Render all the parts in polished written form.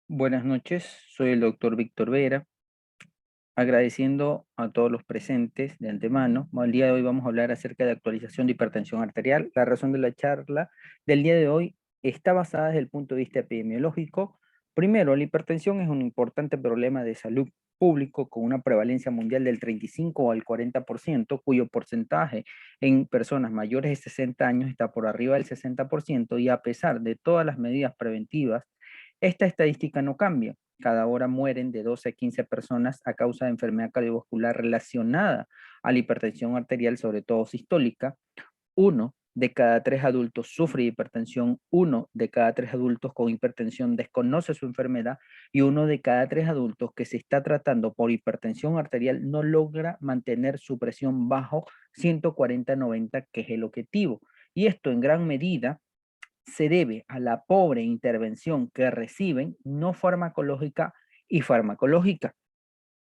Buenas noches, soy el doctor Víctor Vera, agradeciendo a todos los presentes de antemano. El día de hoy vamos a hablar acerca de actualización de hipertensión arterial. La razón de la charla del día de hoy está basada desde el punto de vista epidemiológico. Primero, la hipertensión es un importante problema de salud público con una prevalencia mundial del 35 al 40%, cuyo porcentaje en personas mayores de 60 años está por arriba del 60%, y a pesar de todas las medidas preventivas, esta estadística no cambia. Cada hora mueren de 12 a 15 personas a causa de enfermedad cardiovascular relacionada a la hipertensión arterial, sobre todo sistólica. Uno de cada tres adultos sufre de hipertensión, uno de cada tres adultos con hipertensión desconoce su enfermedad, y uno de cada tres adultos que se está tratando por hipertensión arterial no logra mantener su presión bajo 140/90, que es el objetivo. Y esto en gran medida se debe a la pobre intervención que reciben no farmacológica y farmacológica.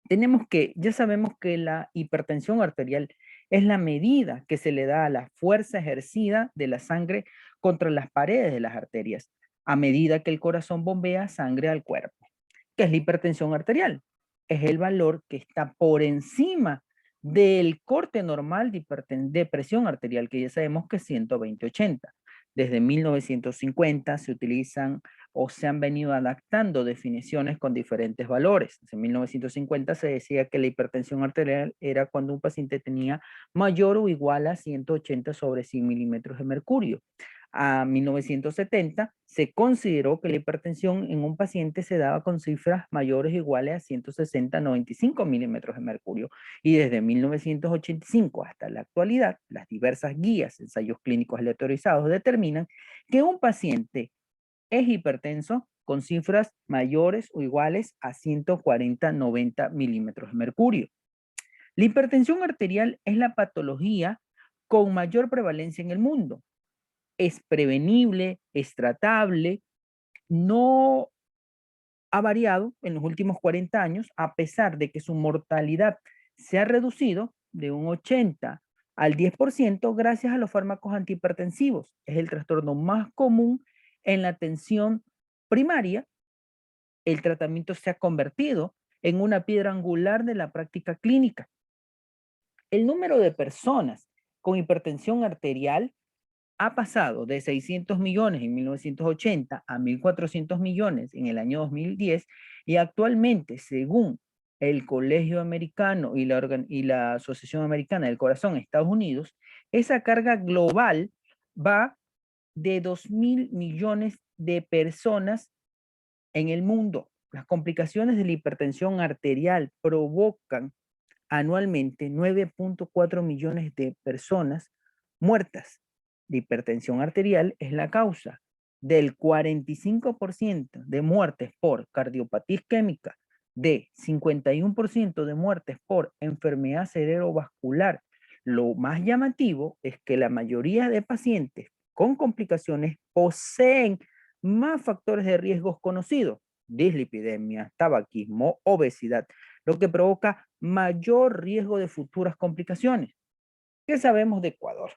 Ya sabemos que la hipertensión arterial es la medida que se le da a la fuerza ejercida de la sangre contra las paredes de las arterias, a medida que el corazón bombea sangre al cuerpo. ¿Qué es la hipertensión arterial? Es el valor que está por encima del corte normal de presión arterial, que ya sabemos que es 120/80. Desde 1950 se utilizan o se han venido adaptando definiciones con diferentes valores. En 1950 se decía que la hipertensión arterial era cuando un paciente tenía mayor o igual a 180/100 milímetros de mercurio. A 1970 se consideró que la hipertensión en un paciente se daba con cifras mayores o iguales a 160/95 milímetros de mercurio. Y desde 1985 hasta la actualidad, las diversas guías, ensayos clínicos aleatorizados determinan que un paciente es hipertenso con cifras mayores o iguales a 140/90 milímetros de mercurio. La hipertensión arterial es la patología con mayor prevalencia en el mundo. Es prevenible, es tratable, no ha variado en los últimos 40 años, a pesar de que su mortalidad se ha reducido de un 80 al 10% gracias a los fármacos antihipertensivos. Es el trastorno más común en la atención primaria. El tratamiento se ha convertido en una piedra angular de la práctica clínica. El número de personas con hipertensión arterial ha pasado de 600 millones en 1980 a 1.400 millones en el año 2010, y actualmente, según el Colegio Americano y la Asociación Americana del Corazón de Estados Unidos, esa carga global va de 2.000 millones de personas en el mundo. Las complicaciones de la hipertensión arterial provocan anualmente 9.4 millones de personas muertas. La hipertensión arterial es la causa del 45% de muertes por cardiopatía isquémica, de 51% de muertes por enfermedad cerebrovascular. Lo más llamativo es que la mayoría de pacientes con complicaciones poseen más factores de riesgo conocidos: dislipidemia, tabaquismo, obesidad, lo que provoca mayor riesgo de futuras complicaciones. ¿Qué sabemos de Ecuador?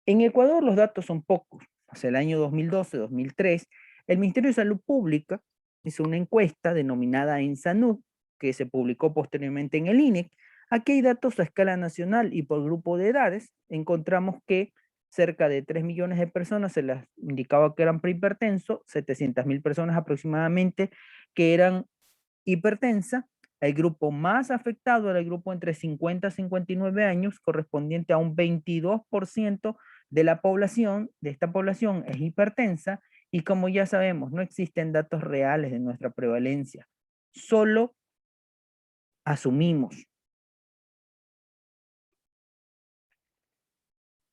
En Ecuador los datos son pocos. Hacia el año 2012-2003, el Ministerio de Salud Pública hizo una encuesta denominada ENSANUD, que se publicó posteriormente en el INEC. Aquí hay datos a escala nacional y por grupo de edades. Encontramos que cerca de 3 millones de personas se les indicaba que eran prehipertensos, 700.000 personas aproximadamente que eran hipertensa. El grupo más afectado era el grupo entre 50 y 59 años, correspondiente a un 22% de la población, de esta población es hipertensa, y como ya sabemos, no existen datos reales de nuestra prevalencia. Solo asumimos.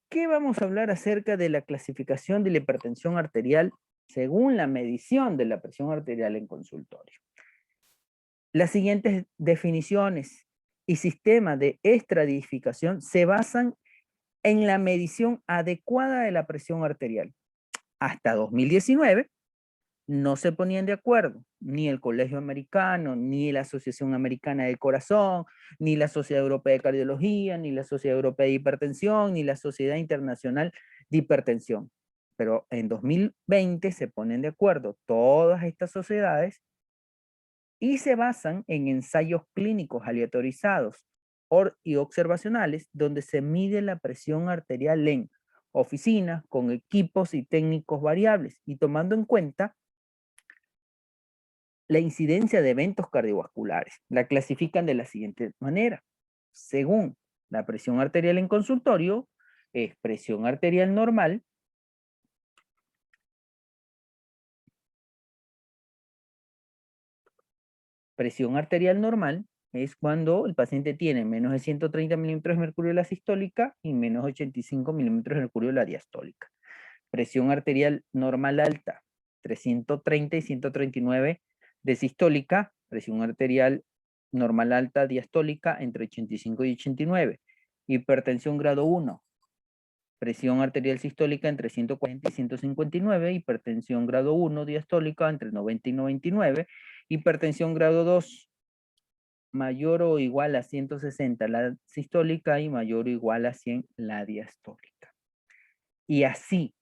¿Qué vamos a hablar acerca de la clasificación de la hipertensión arterial según la medición de la presión arterial en consultorio? Las siguientes definiciones y sistemas de estratificación se basan en la medición adecuada de la presión arterial. Hasta 2019 no se ponían de acuerdo ni el Colegio Americano, ni la Asociación Americana del Corazón, ni la Sociedad Europea de Cardiología, ni la Sociedad Europea de Hipertensión, ni la Sociedad Internacional de Hipertensión. pero en 2020 se ponen de acuerdo todas estas sociedades y se basan en ensayos clínicos aleatorizados y observacionales donde se mide la presión arterial en oficinas con equipos y técnicos variables y tomando en cuenta la incidencia de eventos cardiovasculares. La clasifican de la siguiente manera. Según la presión arterial en consultorio, es presión arterial normal, presión arterial normal es cuando el paciente tiene menos de 130 milímetros de mercurio la sistólica y menos 85 milímetros de mercurio la diastólica. Presión arterial normal alta, 330 y 139 de sistólica. Presión arterial normal alta diastólica entre 85 y 89. Hipertensión grado 1. Presión arterial sistólica entre 140 y 159. Hipertensión grado 1 diastólica entre 90 y 99. Hipertensión grado 2, mayor o igual a 160 la sistólica y mayor o igual a 100 la diastólica. Y así,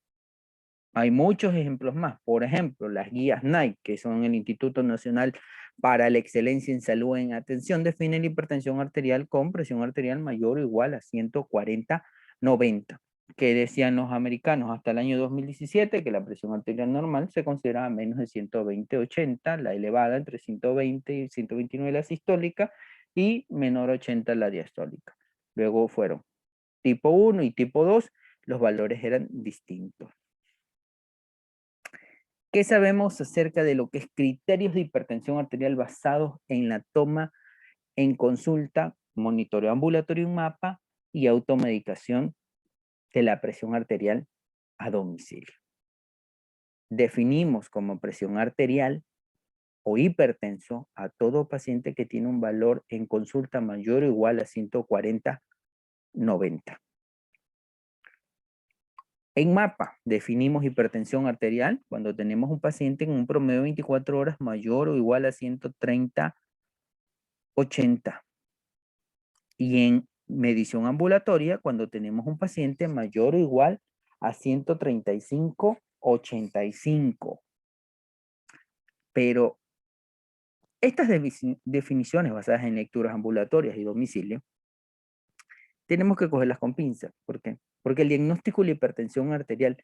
hay muchos ejemplos más. Por ejemplo, las guías NICE, que son el Instituto Nacional para la Excelencia en Salud en Atención, definen la hipertensión arterial con presión arterial mayor o igual a 140/90. Que decían los americanos hasta el año 2017 que la presión arterial normal se consideraba menos de 120/80, la elevada entre 120 y 129 la sistólica y menor 80 la diastólica. Luego fueron tipo 1 y tipo 2, los valores eran distintos. ¿Qué sabemos acerca de lo que es criterios de hipertensión arterial basados en la toma en consulta, monitoreo ambulatorio en mapa y automedicación de la presión arterial a domicilio? Definimos como presión arterial o hipertenso a todo paciente que tiene un valor en consulta mayor o igual a 140/90. En mapa definimos hipertensión arterial cuando tenemos un paciente en un promedio de 24 horas mayor o igual a 130/80. Y en medición ambulatoria cuando tenemos un paciente mayor o igual a 135/85. Pero estas definiciones basadas en lecturas ambulatorias y domicilio, tenemos que cogerlas con pinzas. ¿Por qué? Porque el diagnóstico de la hipertensión arterial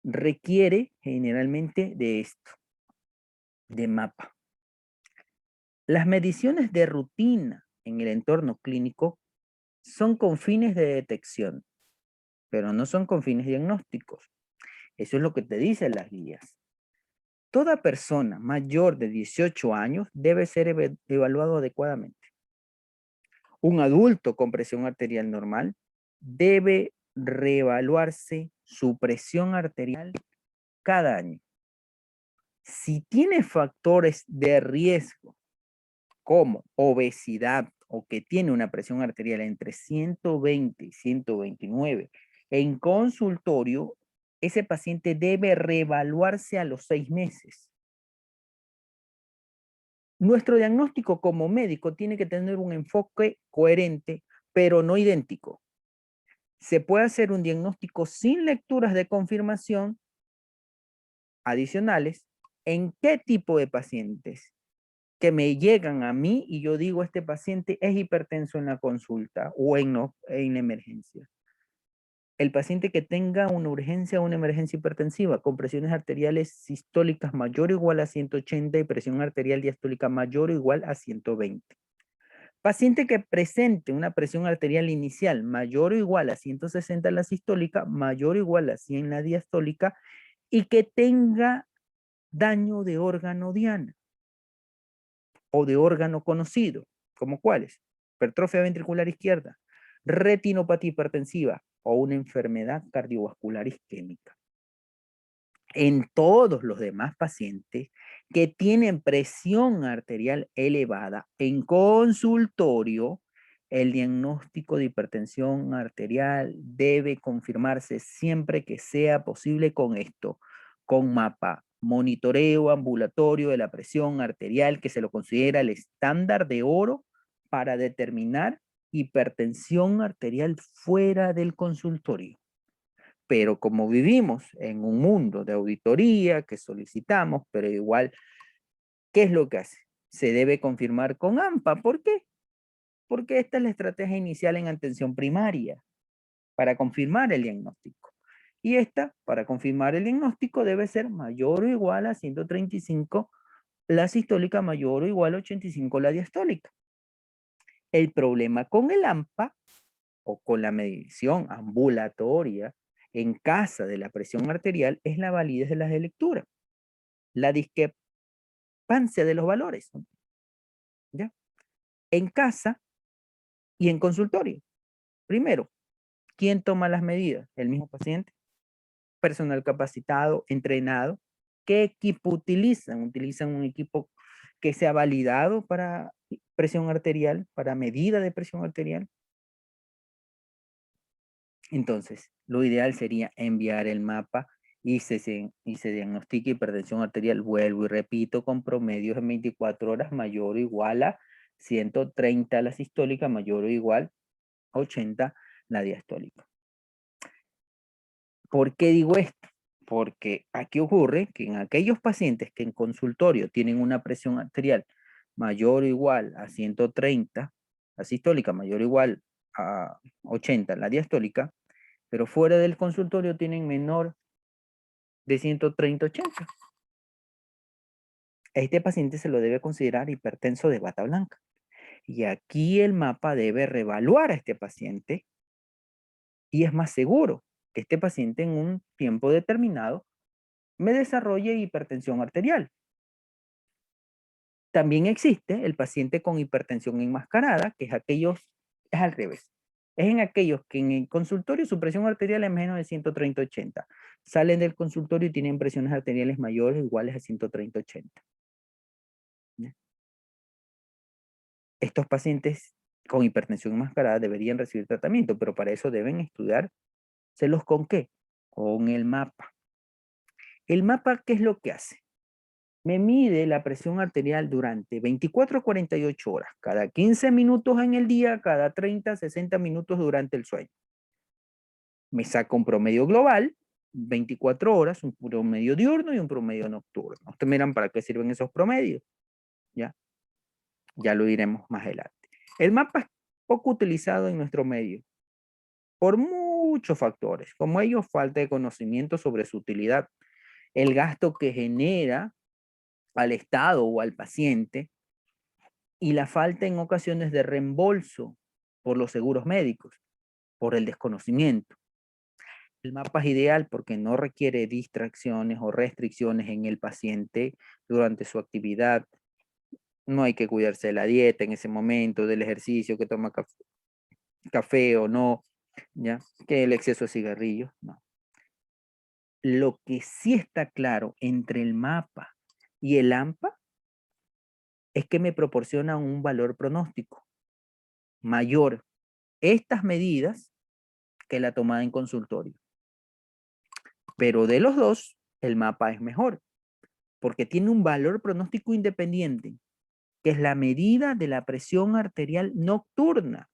requiere generalmente de esto, de mapa. Las mediciones de rutina en el entorno clínico son con fines de detección, pero no son con fines diagnósticos. Eso es lo que te dicen las guías. Toda persona mayor de 18 años debe ser evaluado adecuadamente. Un adulto con presión arterial normal debe reevaluarse su presión arterial cada año. Si tiene factores de riesgo como obesidad o que tiene una presión arterial entre 120 y 129 en consultorio, ese paciente debe reevaluarse a los 6 meses. Nuestro diagnóstico como médico tiene que tener un enfoque coherente, pero no idéntico. Se puede hacer un diagnóstico sin lecturas de confirmación adicionales en qué tipo de pacientes que me llegan a mí y yo digo este paciente es hipertenso en la consulta o en la emergencia. El paciente que tenga una urgencia o una emergencia hipertensiva con presiones arteriales sistólicas mayor o igual a 180 y presión arterial diastólica mayor o igual a 120. Paciente que presente una presión arterial inicial mayor o igual a 160 la sistólica, mayor o igual a 100 la diastólica y que tenga daño de órgano diana o de órgano conocido, como cuáles: hipertrofia ventricular izquierda, retinopatía hipertensiva o una enfermedad cardiovascular isquémica. En todos los demás pacientes que tienen presión arterial elevada en consultorio, el diagnóstico de hipertensión arterial debe confirmarse siempre que sea posible con esto, con mapa, monitoreo ambulatorio de la presión arterial, que se lo considera el estándar de oro para determinar hipertensión arterial fuera del consultorio. Pero como vivimos en un mundo de auditoría que solicitamos, pero igual, ¿qué es lo que hace? Se debe confirmar con AMPA. ¿Por qué? Porque esta es la estrategia inicial en atención primaria, para confirmar el diagnóstico. Y esta, para confirmar el diagnóstico, debe ser mayor o igual a 135 la sistólica, mayor o igual a 85 la diastólica. El problema con el AMPA o con la medición ambulatoria en casa de la presión arterial es la validez de las de lectura, la discrepancia de los valores, ¿ya? En casa y en consultorio. Primero, ¿quién toma las medidas? ¿El mismo paciente? ¿Personal capacitado, entrenado? ¿Qué equipo utilizan? ¿Utilizan un equipo que sea validado para presión arterial, para medida de presión arterial? Entonces, lo ideal sería enviar el mapa y se diagnostica hipertensión arterial, vuelvo y repito, con promedios en 24 horas mayor o igual a 130 la sistólica, mayor o igual a 80 la diastólica. ¿Por qué digo esto? Porque aquí ocurre que en aquellos pacientes que en consultorio tienen una presión arterial mayor o igual a 130, la sistólica mayor o igual a 80, la diastólica, pero fuera del consultorio tienen menor de 130/80. A este paciente se lo debe considerar hipertenso de bata blanca. Y aquí el mapa debe reevaluar a este paciente y es más seguro que este paciente en un tiempo determinado me desarrolle hipertensión arterial. También existe el paciente con hipertensión enmascarada, que es es al revés. Es en aquellos que en el consultorio su presión arterial es menos de 130/80. Salen del consultorio y tienen presiones arteriales mayores o iguales a 130/80. Estos pacientes con hipertensión enmascarada deberían recibir tratamiento, pero para eso deben estudiárselos ¿con qué? Con el mapa. ¿El mapa qué es lo que hace? Me mide la presión arterial durante 24 a 48 horas, cada 15 minutos en el día, cada 30 a 60 minutos durante el sueño. Me saca un promedio global, 24 horas, un promedio diurno y un promedio nocturno. Ustedes miran para qué sirven esos promedios. Ya lo diremos más adelante. El mapa es poco utilizado en nuestro medio por muchos factores, como ello falta de conocimiento sobre su utilidad, el gasto que genera al Estado o al paciente y la falta en ocasiones de reembolso por los seguros médicos, por el desconocimiento. El mapa es ideal porque no requiere distracciones o restricciones en el paciente durante su actividad. No hay que cuidarse de la dieta en ese momento, del ejercicio, que toma café o no, ¿ya? Que el exceso de cigarrillos, no. Lo que sí está claro entre el mapa y el AMPA es que me proporciona un valor pronóstico mayor estas medidas que la tomada en consultorio. Pero de los dos, el mapa es mejor, porque tiene un valor pronóstico independiente, que es la medida de la presión arterial nocturna,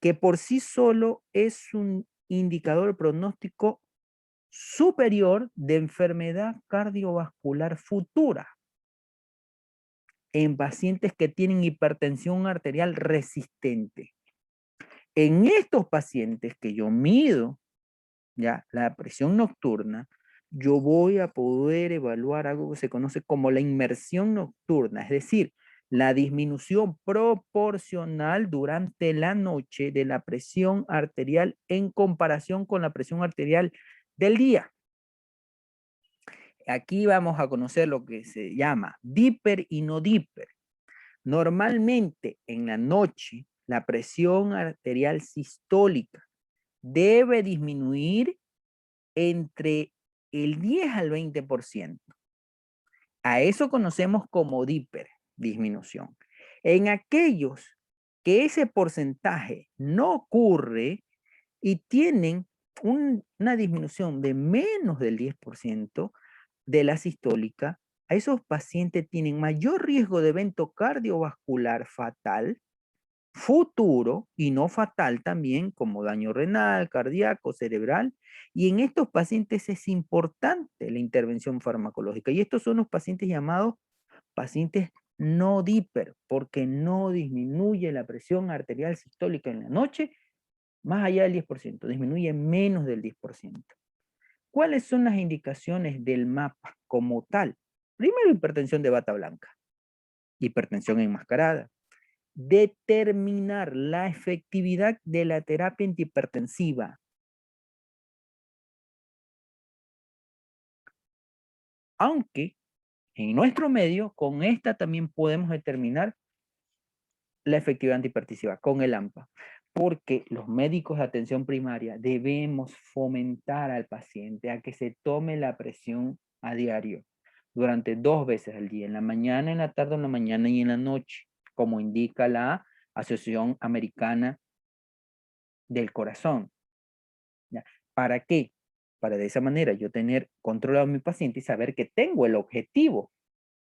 que por sí solo es un indicador pronóstico superior de enfermedad cardiovascular futura en pacientes que tienen hipertensión arterial resistente. En estos pacientes que yo mido ya la presión nocturna, yo voy a poder evaluar algo que se conoce como la inmersión nocturna, es decir, la disminución proporcional durante la noche de la presión arterial en comparación con la presión arterial del día. Aquí vamos a conocer lo que se llama Dipper y no Dipper. Normalmente en la noche la presión arterial sistólica debe disminuir entre el 10 al 20%. A eso conocemos como Dipper, disminución. En aquellos que ese porcentaje no ocurre y tienen una disminución de menos del 10% de la sistólica, a esos pacientes tienen mayor riesgo de evento cardiovascular fatal futuro y no fatal también, como daño renal, cardíaco, cerebral. Y en estos pacientes es importante la intervención farmacológica. Y estos son los pacientes llamados pacientes no DIPER, porque no disminuye la presión arterial sistólica en la noche más allá del 10%, disminuye menos del 10%. ¿Cuáles son las indicaciones del mapa como tal? Primero, hipertensión de bata blanca, hipertensión enmascarada. Determinar la efectividad de la terapia antihipertensiva. Aunque en nuestro medio, con esta también podemos determinar la efectividad antihipertensiva, con el AMPA. Porque los médicos de atención primaria debemos fomentar al paciente a que se tome la presión a diario, durante 2 veces al día, en la mañana, en la tarde, en la mañana y en la noche, como indica la Asociación Americana del Corazón. ¿Ya? ¿Para qué? Para de esa manera yo tener controlado a mi paciente y saber que tengo el objetivo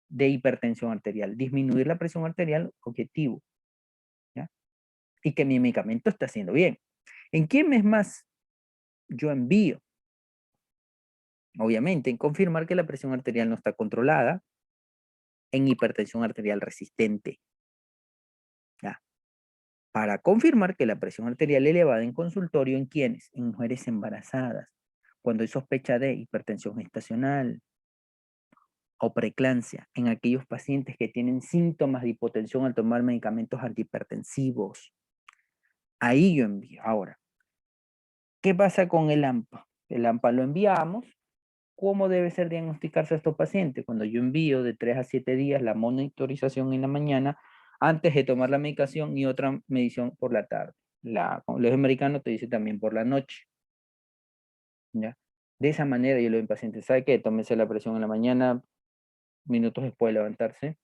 de hipertensión arterial, disminuir la presión arterial objetivo, ¿ya? Y que mi medicamento está haciendo bien. ¿En qué mes más yo envío? Obviamente, en confirmar que la presión arterial no está controlada, en hipertensión arterial resistente, ¿ya? Para confirmar que la presión arterial elevada en consultorio, ¿en quiénes? En mujeres embarazadas, cuando hay sospecha de hipertensión gestacional, o preeclampsia en aquellos pacientes que tienen síntomas de hipotensión al tomar medicamentos antihipertensivos. Ahí yo envío. Ahora, ¿qué pasa con el AMPA? El AMPA lo enviamos. ¿Cómo debe ser diagnosticarse a estos pacientes? Cuando yo envío de 3 a 7 días la monitorización en la mañana antes de tomar la medicación y otra medición por la tarde. La Colegio Americano te dice también por la noche. ¿Ya? De esa manera yo le doy al paciente, ¿sabe qué? Tómese la presión en la mañana, minutos después de levantarse,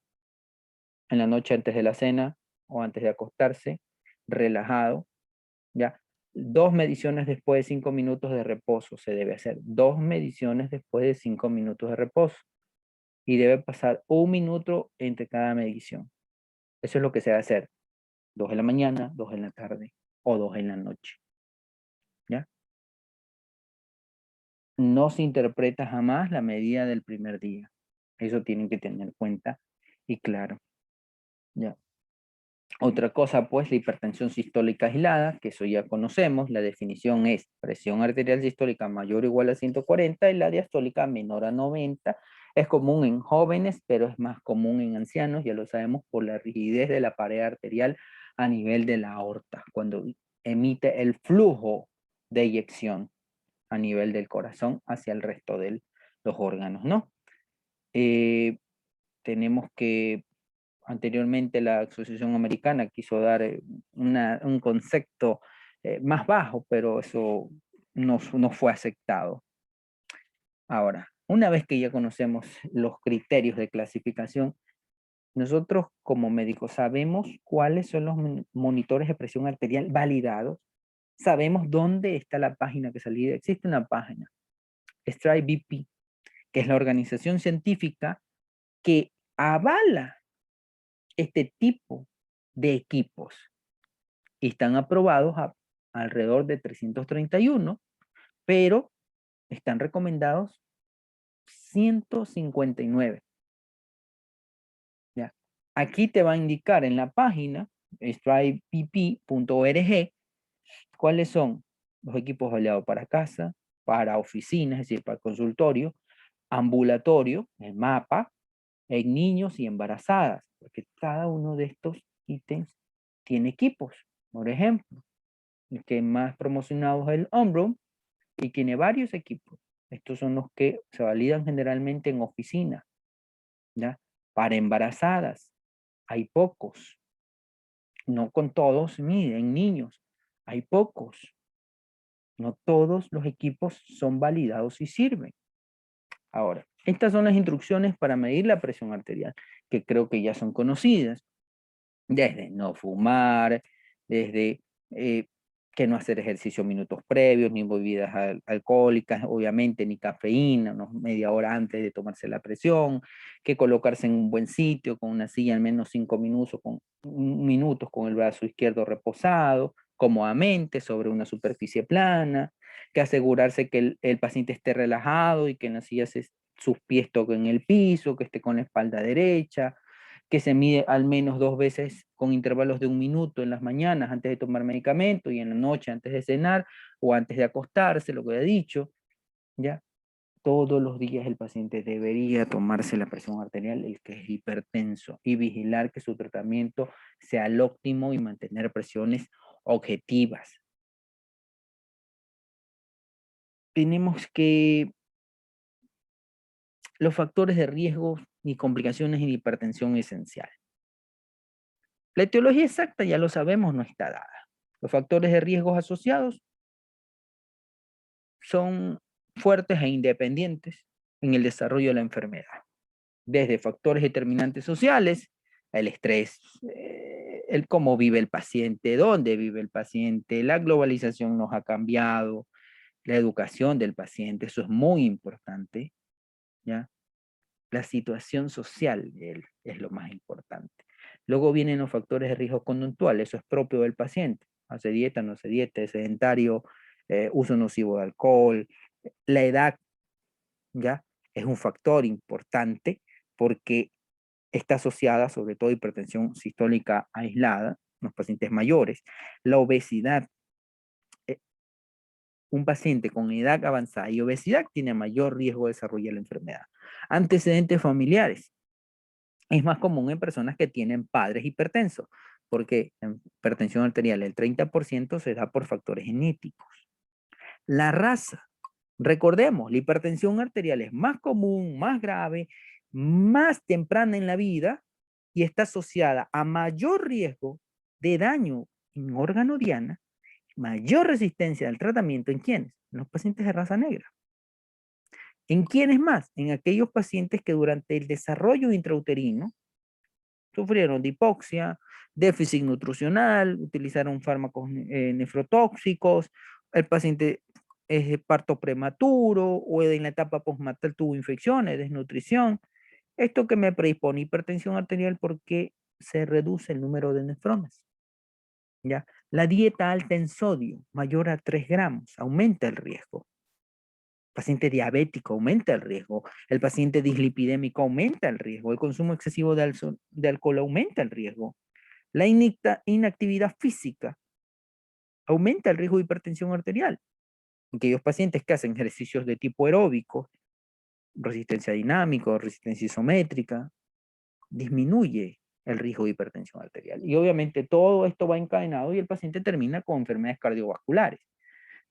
en la noche antes de la cena o antes de acostarse, relajado, ¿ya? 2 mediciones después de 5 minutos de reposo se debe hacer. 2 mediciones después de 5 minutos de reposo. Y debe pasar 1 minuto entre cada medición. Eso es lo que se debe hacer. 2 en la mañana, 2 en la tarde o 2 en la noche, ¿ya? No se interpreta jamás la medida del primer día. Eso tienen que tener en cuenta y claro, ¿ya? Otra cosa, pues, la hipertensión sistólica aislada, que eso ya conocemos. La definición es presión arterial sistólica mayor o igual a 140 y la diastólica menor a 90. Es común en jóvenes, pero es más común en ancianos, ya lo sabemos, por la rigidez de la pared arterial a nivel de la aorta, cuando emite el flujo de eyección a nivel del corazón hacia el resto de los órganos, ¿no? Tenemos que anteriormente la Asociación Americana quiso dar un concepto más bajo, pero eso no fue aceptado. Ahora, una vez que ya conocemos los criterios de clasificación, nosotros como médicos sabemos cuáles son los monitores de presión arterial validados, sabemos dónde está la página que salida. Existe una página, STRIVE-BP, que es la organización científica que avala este tipo de equipos y están aprobados alrededor de 331, pero están recomendados 159. ¿Ya? Aquí te va a indicar en la página strivepp.org cuáles son los equipos aliados para casa, para oficinas, es decir, para consultorio, ambulatorio, el mapa, en niños y embarazadas, porque cada uno de estos ítems tiene equipos. Por ejemplo, el que más promocionado es el Omron y tiene varios equipos. Estos son los que se validan generalmente en oficina, ¿ya? Para embarazadas hay pocos, no con todos, en niños hay pocos. No todos los equipos son validados y sirven. Ahora, estas son las instrucciones para medir la presión arterial, que creo que ya son conocidas. Desde no fumar, desde que no hacer ejercicio minutos previos, ni bebidas alcohólicas, obviamente, ni cafeína, media hora antes de tomarse la presión, que colocarse en un buen sitio, con una silla al menos 5 minutos con el brazo izquierdo reposado, cómodamente, sobre una superficie plana, que asegurarse que el paciente esté relajado y que en la silla sus pies toquen el piso, que esté con la espalda derecha, que se mide al menos 2 veces con intervalos de 1 minuto en las mañanas antes de tomar medicamento y en la noche antes de cenar o antes de acostarse, lo que he dicho, ¿ya? Todos los días el paciente debería tomarse la presión arterial, el que es hipertenso, y vigilar que su tratamiento sea el óptimo y mantener presiones objetivas. Tenemos que los factores de riesgo y complicaciones en hipertensión esencial. La etiología exacta, ya lo sabemos, no está dada. Los factores de riesgos asociados son fuertes e independientes en el desarrollo de la enfermedad. Desde factores determinantes sociales, el estrés, el cómo vive el paciente, dónde vive el paciente, la globalización nos ha cambiado, la educación del paciente, eso es muy importante, ¿ya? La situación social de él es lo más importante. Luego vienen los factores de riesgo conductual, eso es propio del paciente. Hace dieta, no hace dieta, es sedentario, uso nocivo de alcohol. La edad, ¿ya? Es un factor importante porque está asociada sobre todo a hipertensión sistólica aislada en los pacientes mayores. La obesidad, eh, un paciente con edad avanzada y obesidad tiene mayor riesgo de desarrollar la enfermedad. Antecedentes familiares. Es más común en personas que tienen padres hipertensos, porque en hipertensión arterial el 30% se da por factores genéticos. La raza. Recordemos, la hipertensión arterial es más común, más grave, más temprana en la vida y está asociada a mayor riesgo de daño en órgano diana, mayor resistencia al tratamiento. ¿En quiénes? En los pacientes de raza negra. ¿En quiénes más? En aquellos pacientes que durante el desarrollo intrauterino sufrieron de hipoxia, déficit nutricional, utilizaron fármacos nefrotóxicos, el paciente es de parto prematuro o en la etapa postnatal tuvo infecciones, desnutrición. Esto que me predispone hipertensión arterial porque se reduce el número de nefronas. ¿Ya? La dieta alta en sodio, mayor a 3 gramos, aumenta el riesgo. El paciente diabético aumenta el riesgo. El paciente dislipidémico aumenta el riesgo. El consumo excesivo de alcohol aumenta el riesgo. La inactividad física aumenta el riesgo de hipertensión arterial. Aquellos pacientes que hacen ejercicios de tipo aeróbico, resistencia dinámica, resistencia isométrica, disminuye el riesgo de hipertensión arterial. Y obviamente todo esto va encadenado y el paciente termina con enfermedades cardiovasculares,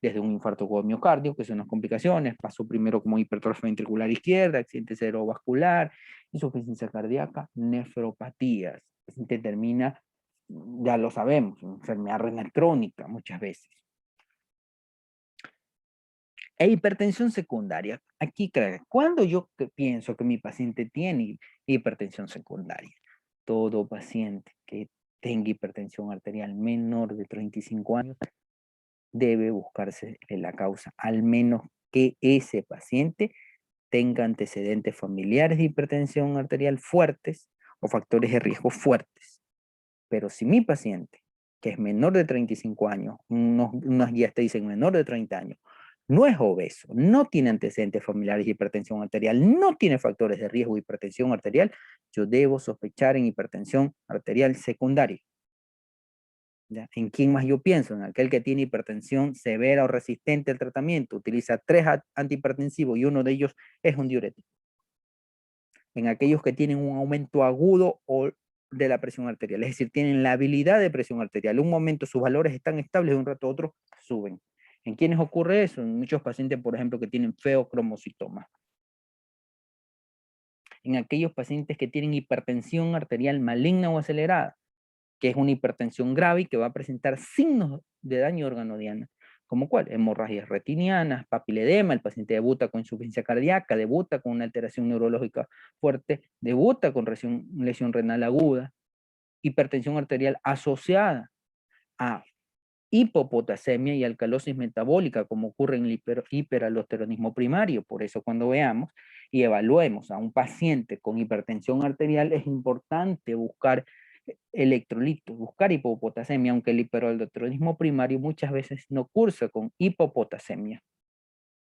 desde un infarto con miocardio, que son las complicaciones, pasó primero como hipertrofia ventricular izquierda, accidente cerebrovascular, insuficiencia cardíaca, nefropatías. El paciente termina, ya lo sabemos, enfermedad renal crónica muchas veces. E hipertensión secundaria. Aquí, ¿cuándo yo pienso que mi paciente tiene hipertensión secundaria? Todo paciente que tenga hipertensión arterial menor de 35 años debe buscarse la causa, al menos que ese paciente tenga antecedentes familiares de hipertensión arterial fuertes o factores de riesgo fuertes. Pero si mi paciente, que es menor de 35 años, unas guías te dicen menor de 30 años, no es obeso, no tiene antecedentes familiares de hipertensión arterial, no tiene factores de riesgo de hipertensión arterial, yo debo sospechar en hipertensión arterial secundaria. ¿Ya? ¿En quién más yo pienso? En aquel que tiene hipertensión severa o resistente al tratamiento, utiliza 3 antihipertensivos y uno de ellos es un diurético. En aquellos que tienen un aumento agudo o de la presión arterial, es decir, tienen la habilidad de presión arterial. Un momento sus valores están estables, de un rato a otro suben. ¿En quiénes ocurre eso? En muchos pacientes, por ejemplo, que tienen feocromocitoma. En aquellos pacientes que tienen hipertensión arterial maligna o acelerada, que es una hipertensión grave y que va a presentar signos de daño órgano diana. ¿Como cuál? Hemorragias retinianas, papiledema, el paciente debuta con insuficiencia cardíaca, debuta con una alteración neurológica fuerte, debuta con lesión renal aguda, hipertensión arterial asociada a hipopotasemia y alcalosis metabólica, como ocurre en el hiperaldosteronismo primario. Por eso cuando veamos y evaluemos a un paciente con hipertensión arterial, es importante buscar electrolitos, buscar hipopotasemia, aunque el hiperaldosteronismo primario muchas veces no cursa con hipopotasemia.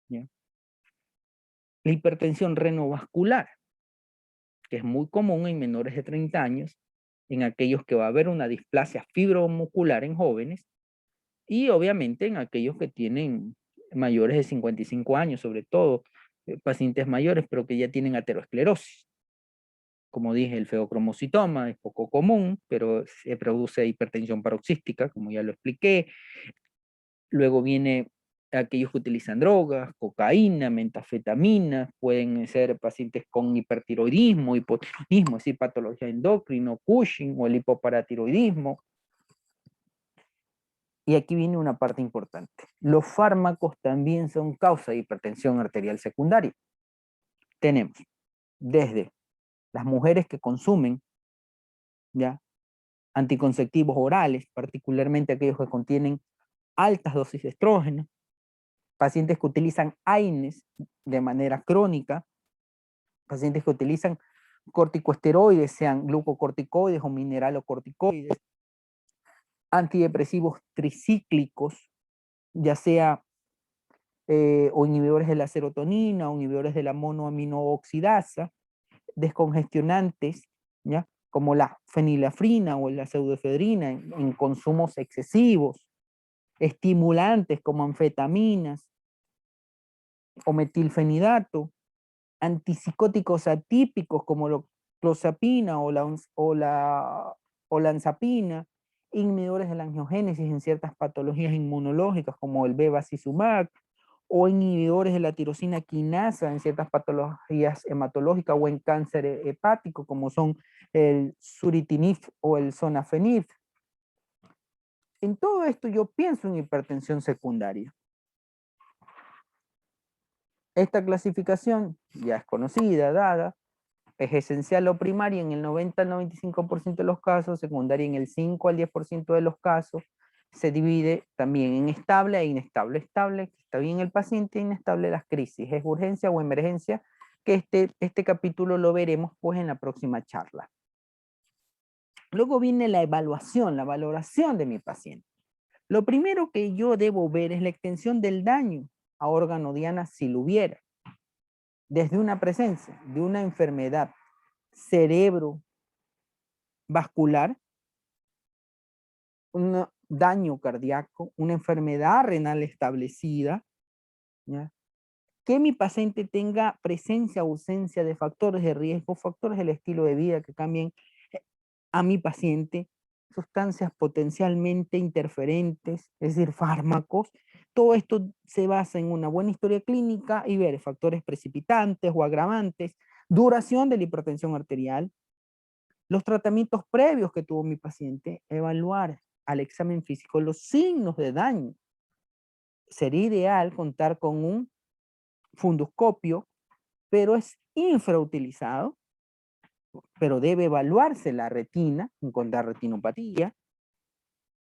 ¿Ya? La hipertensión renovascular, que es muy común en menores de 30 años, en aquellos que va a haber una displasia fibromuscular en jóvenes, y obviamente en aquellos que tienen mayores de 55 años, sobre todo pacientes mayores, pero que ya tienen aterosclerosis. Como dije, el feocromocitoma es poco común, pero se produce hipertensión paroxística, como ya lo expliqué. Luego viene aquellos que utilizan drogas, cocaína, metafetamina, pueden ser pacientes con hipertiroidismo, hipotiroidismo, es decir, patología endocrino, Cushing o el hipoparatiroidismo. Y aquí viene una parte importante. Los fármacos también son causa de hipertensión arterial secundaria. Tenemos desde las mujeres que consumen ya anticonceptivos orales, particularmente aquellos que contienen altas dosis de estrógeno, pacientes que utilizan AINES de manera crónica, pacientes que utilizan corticosteroides, sean glucocorticoides o mineralocorticoides, antidepresivos tricíclicos, ya sea o inhibidores de la serotonina, o inhibidores de la monoaminooxidasa, descongestionantes, ¿ya? Como la fenilafrina o la pseudoefedrina en consumos excesivos, estimulantes como anfetaminas o metilfenidato, antipsicóticos atípicos como la clozapina o la olanzapina, inhibidores de la angiogénesis en ciertas patologías inmunológicas como el bevacizumab, o inhibidores de la tirosina quinasa en ciertas patologías hematológicas o en cáncer hepático, como son el suritinib o el sonafenib. En todo esto yo pienso en hipertensión secundaria. Esta clasificación ya es conocida, dada, es esencial o primaria en el 90 al 95% de los casos, secundaria en el 5 al 10% de los casos, se divide también en estable e inestable. Estable, está bien el paciente, inestable las crisis, es urgencia o emergencia, que este capítulo lo veremos pues en la próxima charla. Luego viene la evaluación, la valoración de mi paciente. Lo primero que yo debo ver es la extensión del daño a órgano diana si lo hubiera. Desde una presencia de una enfermedad cerebrovascular, un daño cardíaco, una enfermedad renal establecida, ¿ya? Que mi paciente tenga presencia o ausencia de factores de riesgo, factores del estilo de vida que cambien a mi paciente, sustancias potencialmente interferentes, es decir, fármacos. Todo esto se basa en una buena historia clínica y ver factores precipitantes o agravantes, duración de la hipertensión arterial, los tratamientos previos que tuvo mi paciente, evaluar al examen físico los signos de daño. Sería ideal contar con un fundoscopio, pero es infrautilizado, pero debe evaluarse la retina, encontrar retinopatía.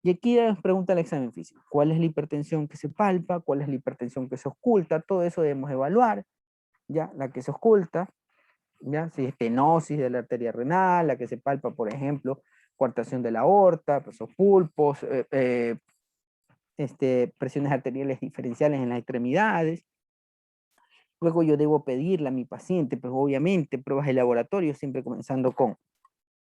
Y aquí nos pregunta el examen físico, ¿cuál es la hipertensión que se palpa? ¿Cuál es la hipertensión que se oculta? Todo eso debemos evaluar, ¿ya? La que se oculta, ¿ya? Si es estenosis de la arteria renal, la que se palpa, por ejemplo, coartación de la aorta, pulpos, presiones arteriales diferenciales en las extremidades. Luego yo debo pedirle a mi paciente, pues obviamente, pruebas de laboratorio, siempre comenzando con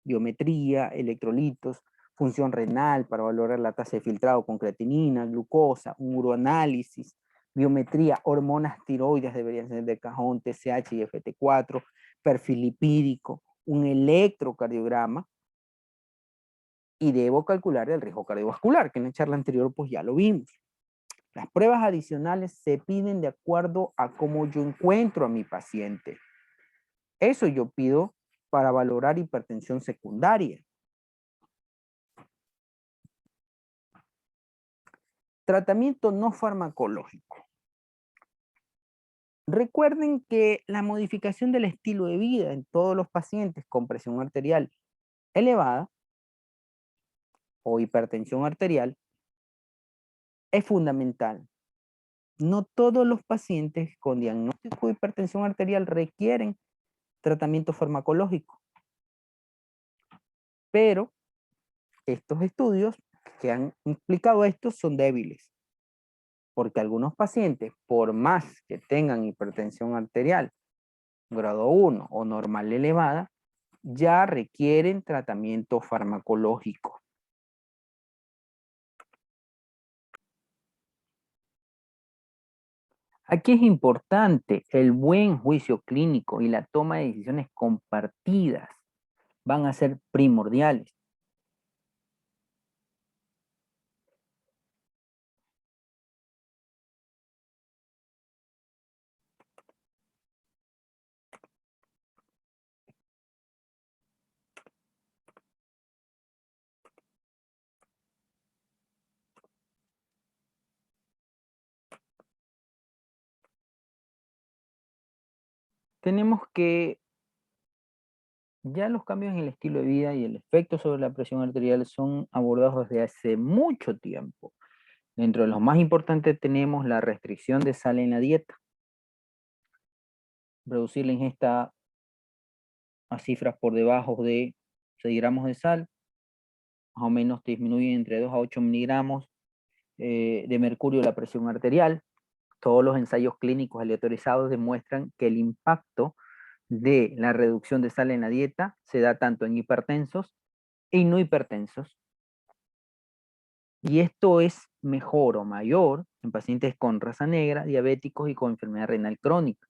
biometría, electrolitos, función renal para valorar la tasa de filtrado con creatinina, glucosa, un uroanálisis, biometría, hormonas tiroides deberían ser de cajón, TSH y FT4, perfil lipídico, un electrocardiograma, y debo calcular el riesgo cardiovascular, que en la charla anterior pues ya lo vimos. Las pruebas adicionales se piden de acuerdo a cómo yo encuentro a mi paciente. Eso yo pido para valorar hipertensión secundaria. Tratamiento no farmacológico. Recuerden que la modificación del estilo de vida en todos los pacientes con presión arterial elevada o hipertensión arterial es fundamental. No todos los pacientes con diagnóstico de hipertensión arterial requieren tratamiento farmacológico, pero estos estudios que han implicado esto son débiles, porque algunos pacientes, por más que tengan hipertensión arterial grado 1 o normal elevada, ya requieren tratamiento farmacológico. Aquí es importante el buen juicio clínico y la toma de decisiones compartidas van a ser primordiales. Tenemos que ya los cambios en el estilo de vida y el efecto sobre la presión arterial son abordados desde hace mucho tiempo. Dentro de los más importantes tenemos la restricción de sal en la dieta. Reducir la ingesta a cifras por debajo de 6 gramos de sal, más o menos disminuye entre 2 a 8 miligramos de mercurio la presión arterial. Todos los ensayos clínicos aleatorizados demuestran que el impacto de la reducción de sal en la dieta se da tanto en hipertensos y no hipertensos. Y esto es mejor o mayor en pacientes con raza negra, diabéticos y con enfermedad renal crónica.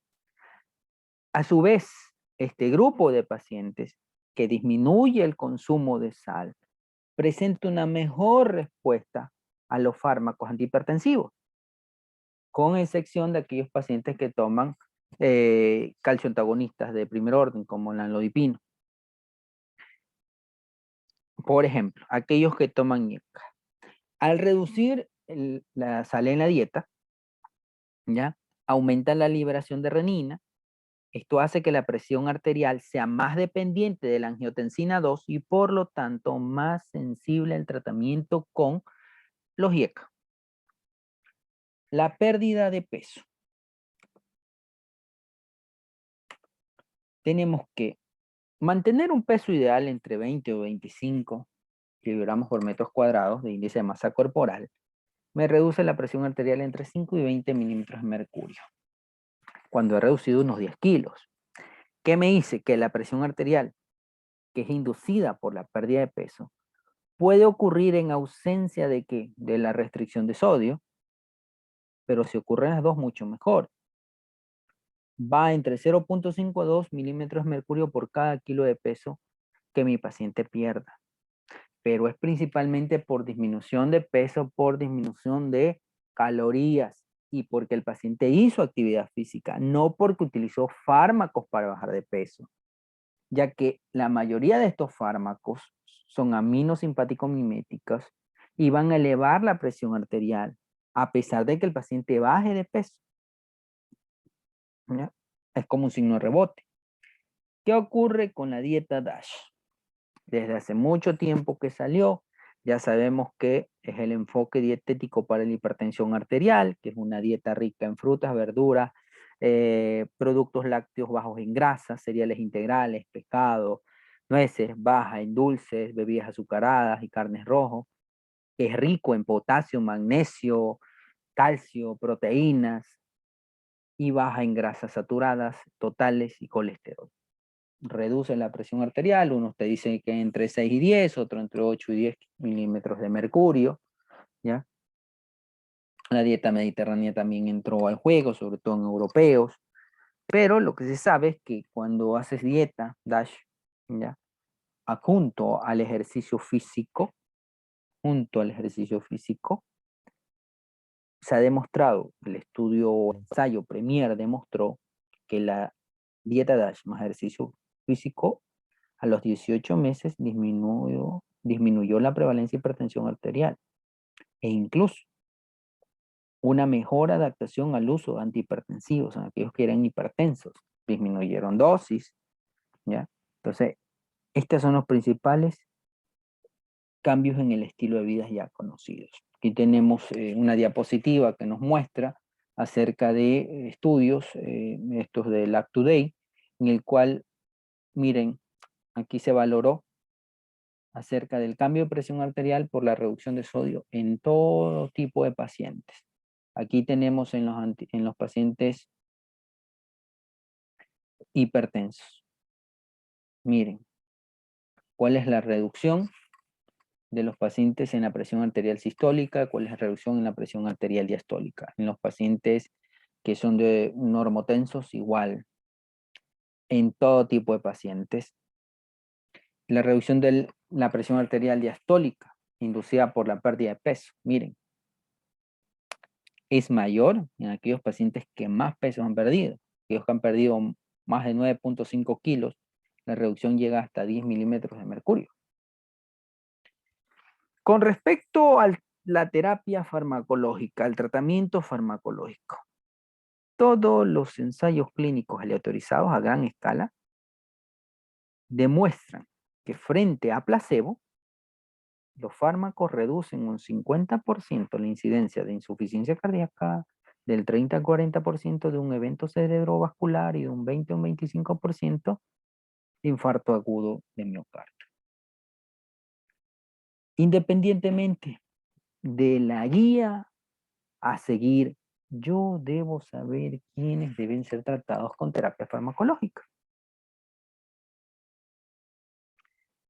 A su vez, este grupo de pacientes que disminuye el consumo de sal presenta una mejor respuesta a los fármacos antihipertensivos, con excepción de aquellos pacientes que toman calcio antagonistas de primer orden, como la amlodipino. Por ejemplo, aquellos que toman IECA. Al reducir la sal en la dieta, ¿ya? Aumenta la liberación de renina. Esto hace que la presión arterial sea más dependiente de la angiotensina 2 y por lo tanto más sensible al tratamiento con los IECA. La pérdida de peso. Tenemos que mantener un peso ideal entre 20 o 25 kilogramos por metros cuadrados de índice de masa corporal. Me reduce la presión arterial entre 5 y 20 milímetros de mercurio, cuando he reducido unos 10 kilos. ¿Qué me dice? Que la presión arterial, que es inducida por la pérdida de peso, puede ocurrir en ausencia de ¿qué? De la restricción de sodio, pero si ocurren las dos, mucho mejor. Va entre 0.5 a 2 milímetros de mercurio por cada kilo de peso que mi paciente pierda. Pero es principalmente por disminución de peso, por disminución de calorías y porque el paciente hizo actividad física, no porque utilizó fármacos para bajar de peso, ya que la mayoría de estos fármacos son aminosimpáticos miméticos y van a elevar la presión arterial, a pesar de que el paciente baje de peso. ¿Ya? Es como un signo de rebote. ¿Qué ocurre con la dieta DASH? Desde hace mucho tiempo que salió, ya sabemos que es el enfoque dietético para la hipertensión arterial, que es una dieta rica en frutas, verduras, productos lácteos bajos en grasas, cereales integrales, pescado, nueces, baja en dulces, bebidas azucaradas y carnes rojas. Es rico en potasio, magnesio, calcio, proteínas y baja en grasas saturadas, totales y colesterol. Reduce la presión arterial, unos te dicen que entre 6 y 10, otro entre 8 y 10 milímetros de mercurio, ¿ya? La dieta mediterránea también entró al juego, sobre todo en europeos, pero lo que se sabe es que cuando haces dieta, DASH, ¿ya? Junto al ejercicio físico, se ha demostrado, el estudio ensayo Premier demostró que la dieta DASH más ejercicio físico a los 18 meses disminuyó la prevalencia de hipertensión arterial e incluso una mejor adaptación al uso de antihipertensivos en aquellos que eran hipertensos, disminuyeron dosis, ¿ya? Entonces, estos son los principales cambios en el estilo de vida ya conocidos. Aquí tenemos una diapositiva que nos muestra acerca de estudios, estos del Up2Date, en el cual, miren, aquí se valoró acerca del cambio de presión arterial por la reducción de sodio en todo tipo de pacientes. Aquí tenemos en los pacientes hipertensos. Miren, ¿cuál es la reducción de los pacientes en la presión arterial sistólica? ¿Cuál es la reducción en la presión arterial diastólica? En los pacientes que son de normotensos, igual. En todo tipo de pacientes. La reducción de la presión arterial diastólica, inducida por la pérdida de peso, miren, es mayor en aquellos pacientes que más peso han perdido. Aquellos que han perdido más de 9.5 kilos, la reducción llega hasta 10 milímetros de mercurio. Con respecto a la terapia farmacológica, al tratamiento farmacológico, todos los ensayos clínicos aleatorizados a gran escala demuestran que frente a placebo, los fármacos reducen un 50% la incidencia de insuficiencia cardíaca, del 30 al 40% de un evento cerebrovascular y de un 20 o un 25% de infarto agudo de miocardio. Independientemente de la guía a seguir, yo debo saber quiénes deben ser tratados con terapia farmacológica.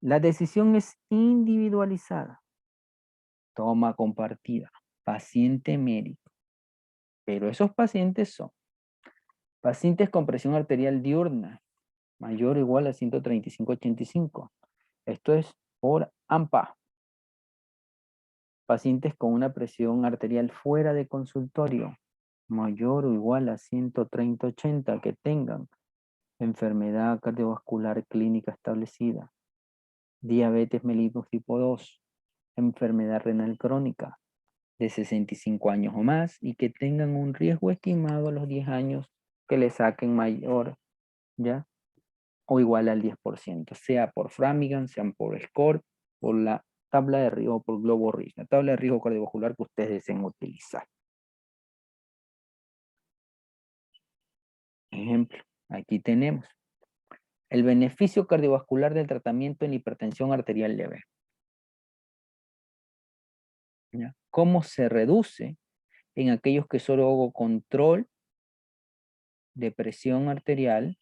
La decisión es individualizada, toma compartida, paciente médico. Pero esos pacientes son pacientes con presión arterial diurna mayor o igual a 135/85. Esto es por AMPA. Pacientes con una presión arterial fuera de consultorio mayor o igual a 130/80 que tengan enfermedad cardiovascular clínica establecida, diabetes mellitus tipo 2, enfermedad renal crónica de 65 años o más y que tengan un riesgo estimado a los 10 años que le saquen mayor, ¿ya? O igual al 10%, sea por Framingham, sea por SCORE, por la tabla de riesgo, por Globo Risk, la tabla de riesgo cardiovascular que ustedes deseen utilizar. Ejemplo, aquí tenemos el beneficio cardiovascular del tratamiento en hipertensión arterial leve. ¿Ya? ¿Cómo se reduce en aquellos que solo hago control de presión arterial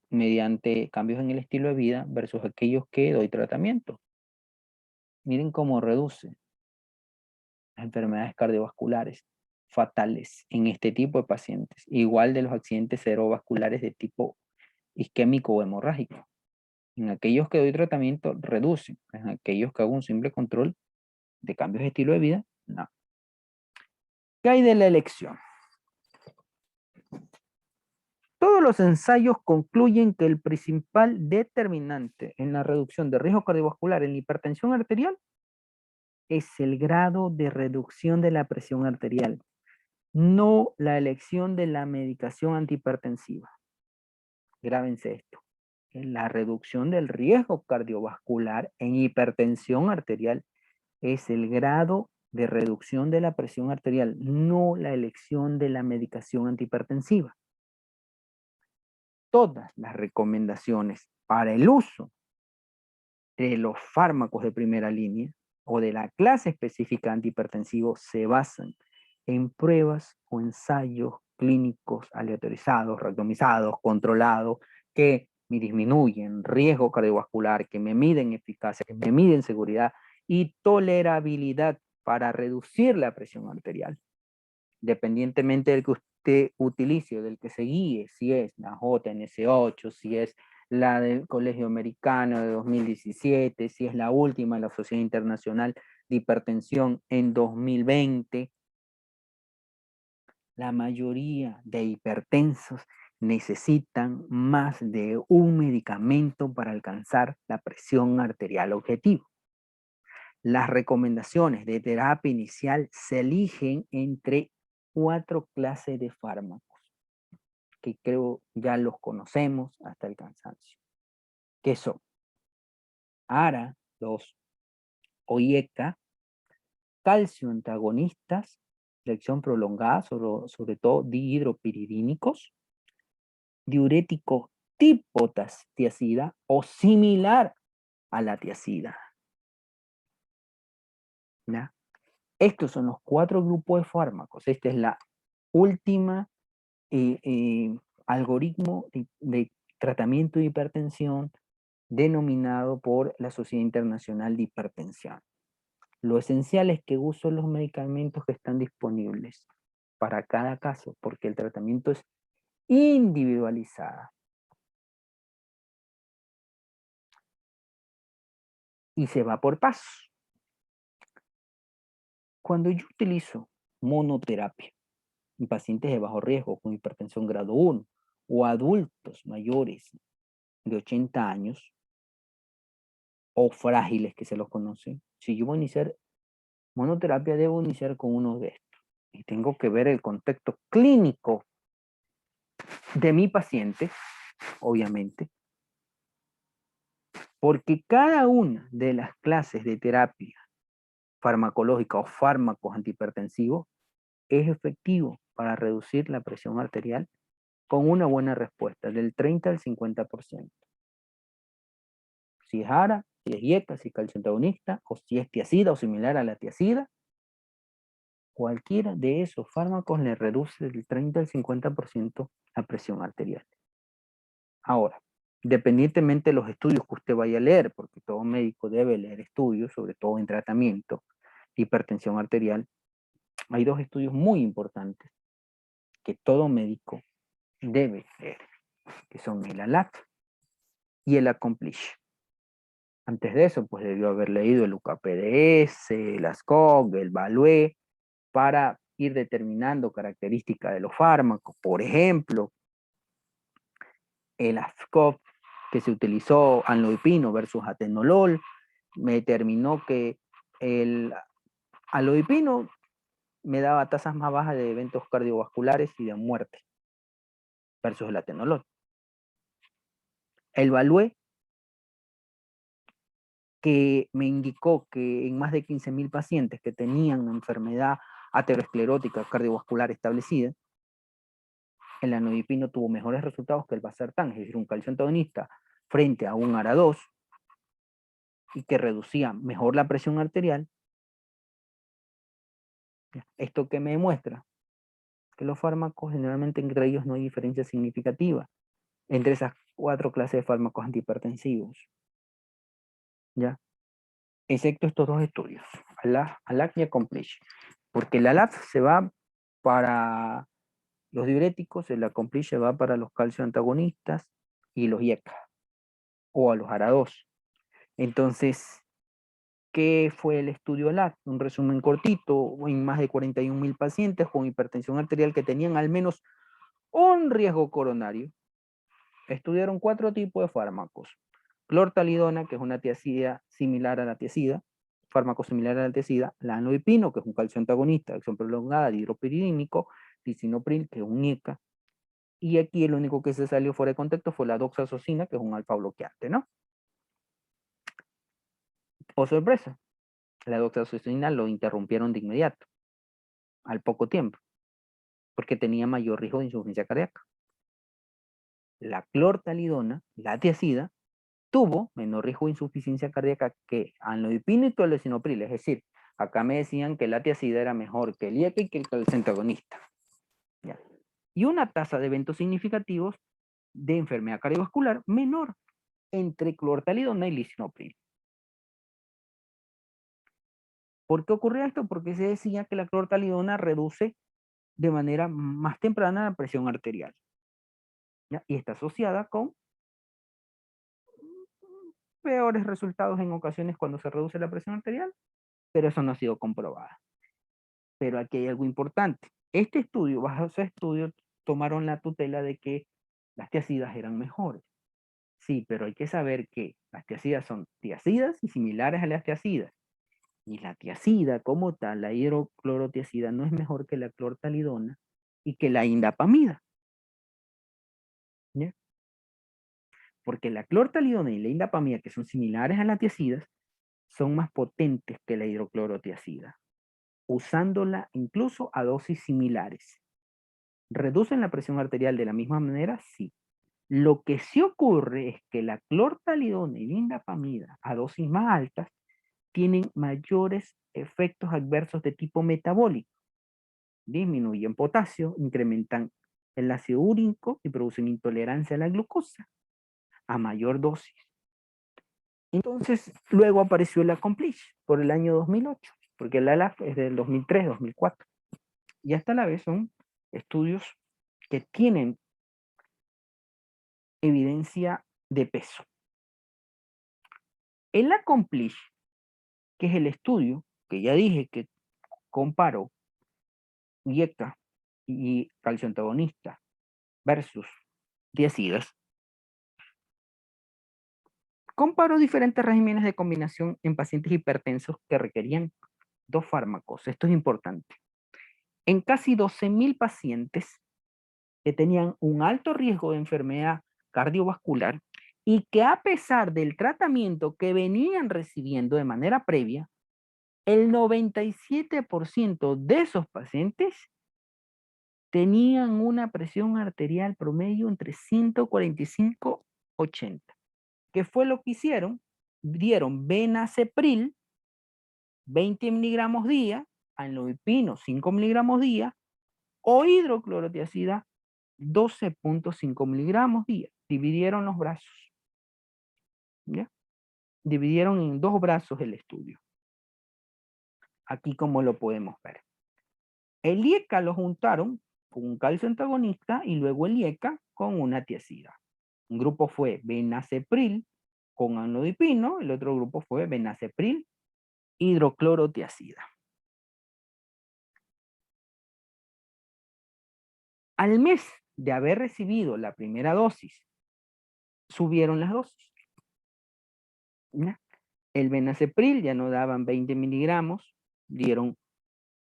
mediante cambios en el estilo de vida versus aquellos que doy tratamiento? Miren cómo reduce las enfermedades cardiovasculares fatales en este tipo de pacientes, igual de los accidentes cerebrovasculares de tipo isquémico o hemorrágico. En aquellos que doy tratamiento, reducen. En aquellos que hago un simple control de cambios de estilo de vida, no. ¿Qué hay de la elección? Todos los ensayos concluyen que el principal determinante en la reducción de riesgo cardiovascular en la hipertensión arterial es el grado de reducción de la presión arterial, no la elección de la medicación antihipertensiva. Grábense esto. La reducción del riesgo cardiovascular en hipertensión arterial es el grado de reducción de la presión arterial, no la elección de la medicación antihipertensiva. Todas las recomendaciones para el uso de los fármacos de primera línea o de la clase específica antihipertensivo se basan en pruebas o ensayos clínicos aleatorizados, randomizados, controlados, que me disminuyen riesgo cardiovascular, que me miden eficacia, que me miden seguridad y tolerabilidad para reducir la presión arterial. Dependientemente del que usted utilice o del que se guíe, si es la JNS8, si es la del Colegio Americano de 2017, si es la última, la Sociedad Internacional de Hipertensión en 2020, la mayoría de hipertensos necesitan más de un medicamento para alcanzar la presión arterial objetivo. Las recomendaciones de terapia inicial se eligen entre 4 clases de fármacos, que creo ya los conocemos hasta el cansancio, que son ARA 2, OIECA, calcio antagonistas de acción prolongada, sobre todo dihidropiridínicos, diurético tipo tiazida o similar a la tiazida. ¿Ya? Estos son los 4 grupos de fármacos. Esta es la última algoritmo de tratamiento de hipertensión denominado por la Sociedad Internacional de Hipertensión. Lo esencial es que uso los medicamentos que están disponibles para cada caso, porque el tratamiento es individualizado. Y se va por pasos. Cuando yo utilizo monoterapia en pacientes de bajo riesgo con hipertensión grado 1 o adultos mayores de 80 años o frágiles que se los conocen, si yo voy a iniciar monoterapia, debo iniciar con uno de estos. Y tengo que ver el contexto clínico de mi paciente, obviamente, porque cada una de las clases de terapia farmacológica o fármacos antihipertensivos es efectivo para reducir la presión arterial con una buena respuesta, del 30 al 50%. Si es ARA, si es IECA, si es calcio antagonista, o si es tiazida o similar a la tiazida, cualquiera de esos fármacos le reduce del 30 al 50% la presión arterial. Ahora, independientemente de los estudios que usted vaya a leer, porque todo médico debe leer estudios, sobre todo en tratamiento de hipertensión arterial, hay 2 estudios muy importantes que todo médico debe leer, que son el ALAT y el ACCOMPLISH. Antes de eso, pues debió haber leído el UKPDS, el ASCOG, el VALUE, para ir determinando características de los fármacos. Por ejemplo, el ASCOG que se utilizó amlodipino versus atenolol, me determinó que el amlodipino me daba tasas más bajas de eventos cardiovasculares y de muerte versus el atenolol. El VALUE, que me indicó que en más de 15.000 pacientes que tenían una enfermedad aterosclerótica cardiovascular establecida, el amlodipino tuvo mejores resultados que el valsartán, es decir, un calcio antagonista frente a un ARA2, y que reducía mejor la presión arterial. ¿Esto qué me demuestra? Que los fármacos, generalmente entre ellos no hay diferencia significativa entre esas 4 clases de fármacos antihipertensivos, ¿ya? Excepto estos 2 estudios, ALAC y ACCOMPLISH, porque el ALAC se va para los diuréticos, el ACCOMPLISH se va para los calcio antagonistas y los IECA, o a los ARA2. Entonces, ¿qué fue el estudio ALAC? Un resumen cortito, en más de 41.000 pacientes con hipertensión arterial que tenían al menos un riesgo coronario. Estudiaron 4 tipos de fármacos. Clortalidona, que es una tiazida similar a la tiazida, fármaco similar a la tiazida, la amlodipino, que es un calcio antagonista de acción prolongada, dihidropiridínico, lisinopril, que es un IECA, y aquí el único que se salió fuera de contexto fue la doxazosina, que es un alfa bloqueante, ¿no? Oh, sorpresa, la doxazosina lo interrumpieron de inmediato, al poco tiempo, porque tenía mayor riesgo de insuficiencia cardíaca. La clortalidona, la tiazida, tuvo menor riesgo de insuficiencia cardíaca que amlodipino y lisinopril, es decir, acá me decían que la tiazida era mejor que el IECA y que el calcio antagonista. ¿Ya? Y una tasa de eventos significativos de enfermedad cardiovascular menor entre clortalidona y lisinopril. ¿Por qué ocurría esto? Porque se decía que la clortalidona reduce de manera más temprana la presión arterial, ¿ya? Y está asociada con peores resultados en ocasiones cuando se reduce la presión arterial, pero eso no ha sido comprobado. Pero aquí hay algo importante. Este estudio, bajo ese estudio, tomaron la tutela de que las tiazidas eran mejores. Sí, pero hay que saber que las tiazidas son tiazidas y similares a las tiazidas. Y la tiazida como tal, la hidroclorotiazida, no es mejor que la clortalidona y que la indapamida. ¿Ya? Porque la clortalidona y la indapamida, que son similares a las tiazidas, son más potentes que la hidroclorotiazida. usándola incluso a dosis similares. ¿Reducen la presión arterial de la misma manera? Sí. Lo que sí ocurre es que la clortalidona y indapamida a dosis más altas tienen mayores efectos adversos de tipo metabólico. Disminuyen potasio, incrementan el ácido úrico y producen intolerancia a la glucosa a mayor dosis. Entonces, luego apareció el Accomplish por el año 2008, porque el ALAF es del 2003, 2004. Y hasta la vez son estudios que tienen evidencia de peso. El Accomplish, que es el estudio que ya dije que comparó IECA y calcio antagonista versus tiazidas, comparó diferentes regímenes de combinación en pacientes hipertensos que requerían 2 fármacos. Esto es importante. En casi 12,000 pacientes que tenían un alto riesgo de enfermedad cardiovascular y que a pesar del tratamiento que venían recibiendo de manera previa, el 97% de esos pacientes tenían una presión arterial promedio entre 145 y 80. ¿Qué fue lo que hicieron? Dieron benacepril 20 miligramos día, amlodipino 5 miligramos día o hidroclorotiazida 12,5 miligramos día. Dividieron los brazos. ¿Ya? Dividieron en 2 brazos el estudio. Aquí como lo podemos ver. El IECA lo juntaron con un calcio antagonista y luego el IECA con una tiazida. Un grupo fue benacepril con amlodipino, el otro grupo fue benacepril hidroclorotiazida. Al mes de haber recibido la primera dosis, subieron las dosis. ¿Ya? El benacepril ya no daban 20 miligramos, dieron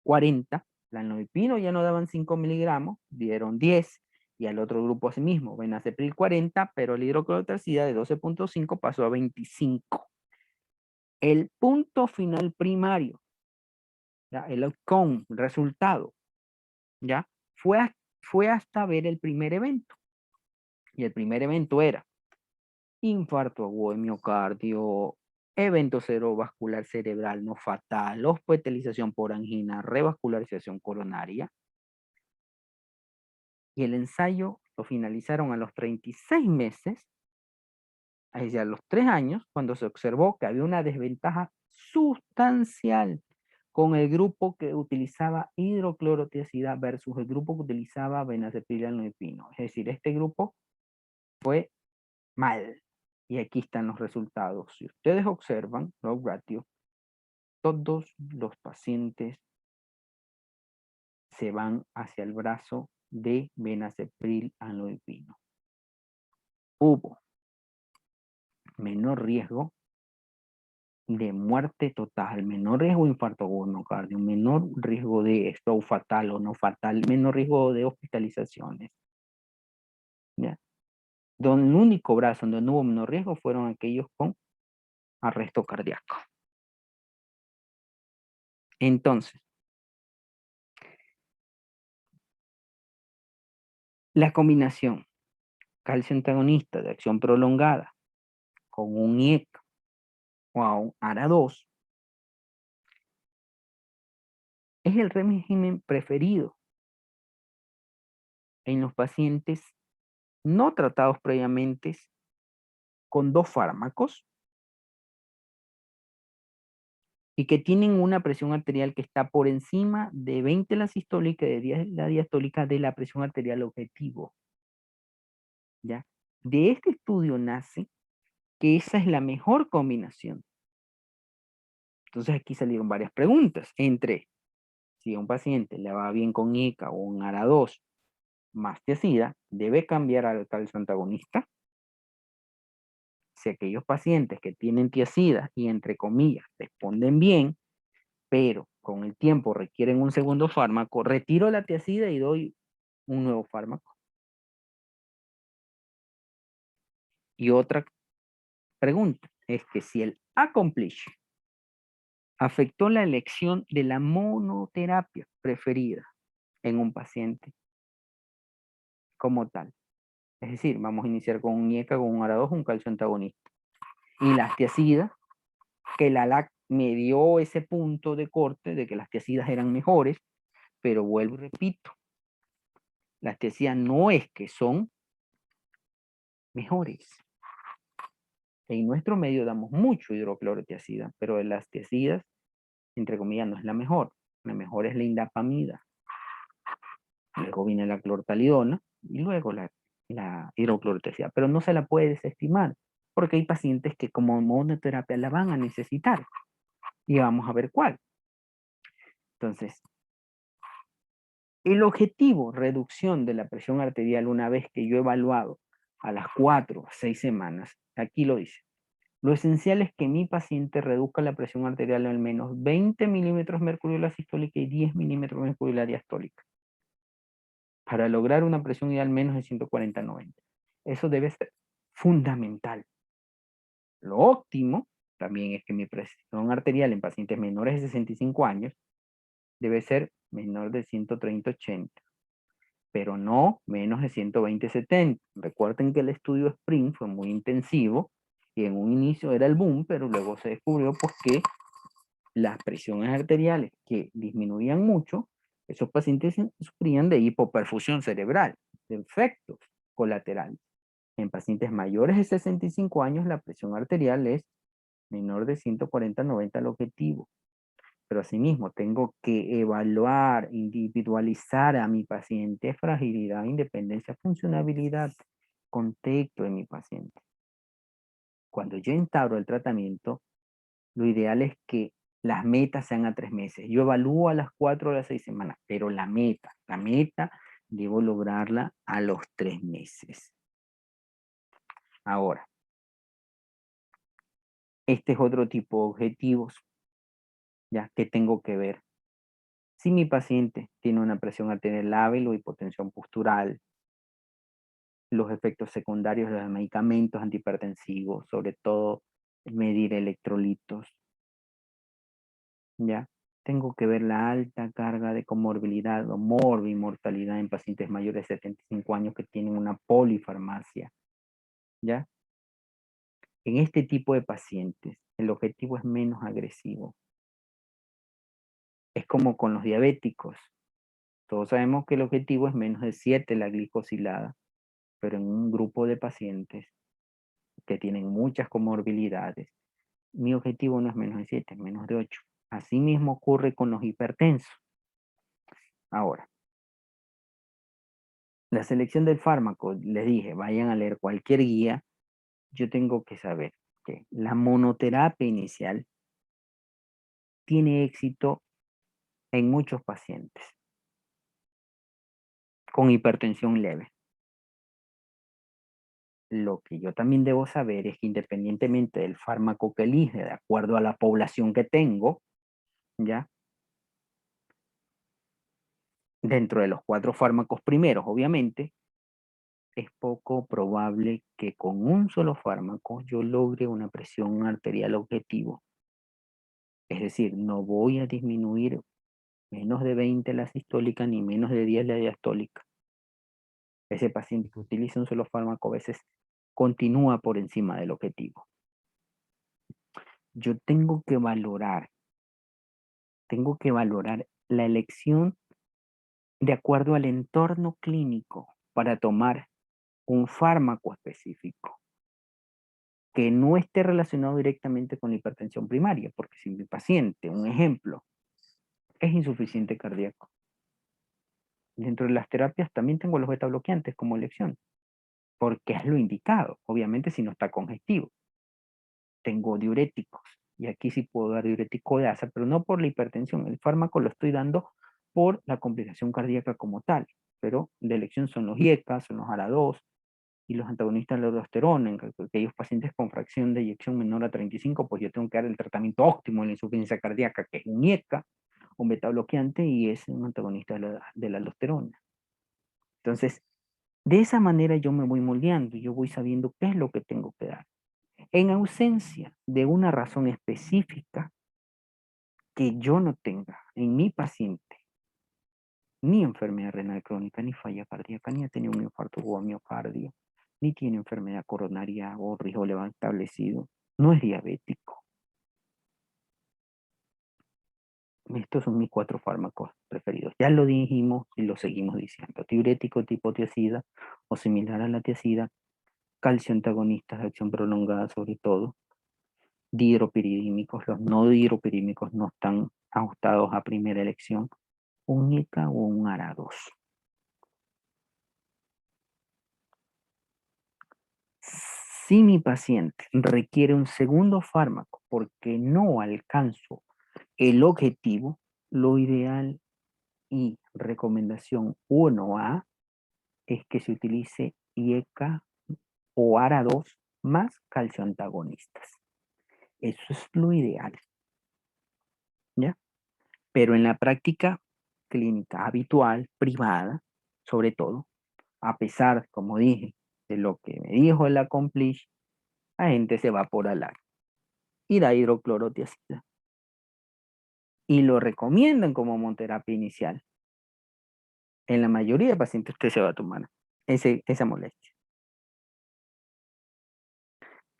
40. La amlodipino ya no daban 5 miligramos, dieron 10. Y al otro grupo asimismo, benacepril 40, pero la hidroclorotiazida de 12,5 pasó a 25. El punto final primario, ¿ya? El outcome, el resultado, ¿ya? Fue hasta ver el primer evento. Y el primer evento era infarto agudo de miocardio, evento cerebrovascular cerebral no fatal, hospitalización por angina, revascularización coronaria. Y el ensayo lo finalizaron a los 36 meses, es decir, a los 3 años, cuando se observó que había una desventaja sustancial con el grupo que utilizaba hidroclorotiazida versus el grupo que utilizaba benacepril amlodipino. Es decir, este grupo fue mal. Y aquí están los resultados. Si ustedes observan, log ratio, todos los pacientes se van hacia el brazo de benacepril amlodipino. Hubo menor riesgo de muerte total, menor riesgo de infarto agudo de miocardio, menor riesgo de stroke fatal o no fatal, menor riesgo de hospitalizaciones. ¿Ya? El único brazo donde no hubo menor riesgo fueron aquellos con arresto cardíaco. Entonces, la combinación calcio antagonista de acción prolongada con un IECA o a un ARA2 es el régimen preferido en los pacientes no tratados previamente con 2 fármacos y que tienen una presión arterial que está por encima de 20 la sistólica y de 10 la diastólica de la presión arterial objetivo. ¿Ya? De este estudio nace que esa es la mejor combinación. Entonces aquí salieron varias preguntas, entre si a un paciente le va bien con IECA o un ARA2 más tiazida, ¿debe cambiar al calcio antagonista? Si aquellos pacientes que tienen tiazida y entre comillas responden bien, pero con el tiempo requieren un segundo fármaco, retiro la tiazida y doy un nuevo fármaco. Y otra pregunta es que si el Accomplish afectó la elección de la monoterapia preferida en un paciente como tal. Es decir, vamos a iniciar con un IECA, con un ARA2, un calcio antagonista. Y las tiacidas, que la LAC me dio ese punto de corte de que las tiacidas eran mejores, pero vuelvo y repito, las tiacidas no es que son mejores. En nuestro medio damos mucho hidroclorotiazida, pero las tiacidas, entre comillas, no es la mejor. La mejor es la indapamida. Luego viene la clortalidona y luego la hidroclorotiazida, pero no se la puede desestimar, porque hay pacientes que como monoterapia la van a necesitar. Y vamos a ver cuál. Entonces, el objetivo, reducción de la presión arterial una vez que yo he evaluado a las 4 a 6 semanas, aquí lo dice. Lo esencial es que mi paciente reduzca la presión arterial al menos 20 milímetros mercurio la sistólica y 10 milímetros mercurio la diastólica, para lograr una presión ideal menos de 140/90. Eso debe ser fundamental. Lo óptimo también es que mi presión arterial en pacientes menores de 65 años debe ser menor de 130/80, pero no menos de 120/70. Recuerden que el estudio SPRING fue muy intensivo y en un inicio era el boom, pero luego se descubrió pues, que las presiones arteriales que disminuían mucho, esos pacientes sufrían de hipoperfusión cerebral, de efectos colaterales. En pacientes mayores de 65 años, la presión arterial es menor de 140/90 al objetivo. Pero asimismo, tengo que evaluar, individualizar a mi paciente fragilidad, independencia, funcionabilidad, contexto de mi paciente. Cuando yo instauro el tratamiento, lo ideal es que las metas sean a 3 meses. Yo evalúo a las 4 o a las 6 semanas, pero la meta debo lograrla a los 3 meses. Ahora, este es otro tipo de objetivos, ya que tengo que ver. Si mi paciente tiene una presión arterial lábil o hipotensión postural, los efectos secundarios de los medicamentos antihipertensivos, sobre todo medir electrolitos, ¿ya? Tengo que ver la alta carga de comorbilidad o morbimortalidad en pacientes mayores de 75 años que tienen una polifarmacia, ¿ya? En este tipo de pacientes, el objetivo es menos agresivo. Es como con los diabéticos. Todos sabemos que el objetivo es menos de 7 la glicosilada, pero en un grupo de pacientes que tienen muchas comorbilidades, mi objetivo no es menos de 7, es menos de 8. Así mismo ocurre con los hipertensos. Ahora, la selección del fármaco, les dije, vayan a leer cualquier guía. Yo tengo que saber que la monoterapia inicial tiene éxito en muchos pacientes con hipertensión leve. Lo que yo también debo saber es que independientemente del fármaco que elige, de acuerdo a la población que tengo, ¿ya? Dentro de los 4 fármacos primeros, obviamente, es poco probable que con un solo fármaco yo logre una presión arterial objetivo. Es decir, no voy a disminuir menos de 20 la sistólica ni menos de 10 la diastólica. Ese paciente que utiliza un solo fármaco a veces continúa por encima del objetivo. Yo tengo que valorar la elección de acuerdo al entorno clínico para tomar un fármaco específico que no esté relacionado directamente con la hipertensión primaria, porque si mi paciente, un ejemplo, es insuficiente cardíaco, dentro de las terapias también tengo los beta bloqueantes como elección, porque es lo indicado, obviamente si no está congestivo. Tengo diuréticos, y aquí sí puedo dar diurético de asa, pero no por la hipertensión, el fármaco lo estoy dando por la complicación cardíaca como tal, pero de elección son los IECA, son los ARA2, y los antagonistas de la aldosterona, en aquellos pacientes con fracción de eyección menor a 35, pues yo tengo que dar el tratamiento óptimo en la insuficiencia cardíaca, que es un IECA, un beta bloqueante, y es un antagonista de la aldosterona. Entonces, de esa manera yo me voy moldeando, yo voy sabiendo qué es lo que tengo que dar. En ausencia de una razón específica, que yo no tenga en mi paciente ni enfermedad renal crónica, ni falla cardíaca, ni ha tenido un infarto o miocardio, ni tiene enfermedad coronaria o riesgo elevado establecido, no es diabético. Estos son mis 4 fármacos preferidos. Ya lo dijimos y lo seguimos diciendo. Diurético tipo tiazida o similar a la tiazida, calcio antagonistas de acción prolongada sobre todo, dihidropiridímicos. Los no dihidropiridímicos no están ajustados a primera elección, un ICA o un ARA2. Si mi paciente requiere un segundo fármaco porque no alcanzo el objetivo, lo ideal y recomendación 1A es que se utilice IECA o ARA2 más calcio antagonistas. Eso es lo ideal, ¿ya? Pero en la práctica clínica habitual, privada, sobre todo, a pesar, como dije, de lo que me dijo el Accomplish, la gente se va por alar y da hidroclorotiazida. Y lo recomiendan como monoterapia inicial. En la mayoría de pacientes usted se va a tomar esa molestia.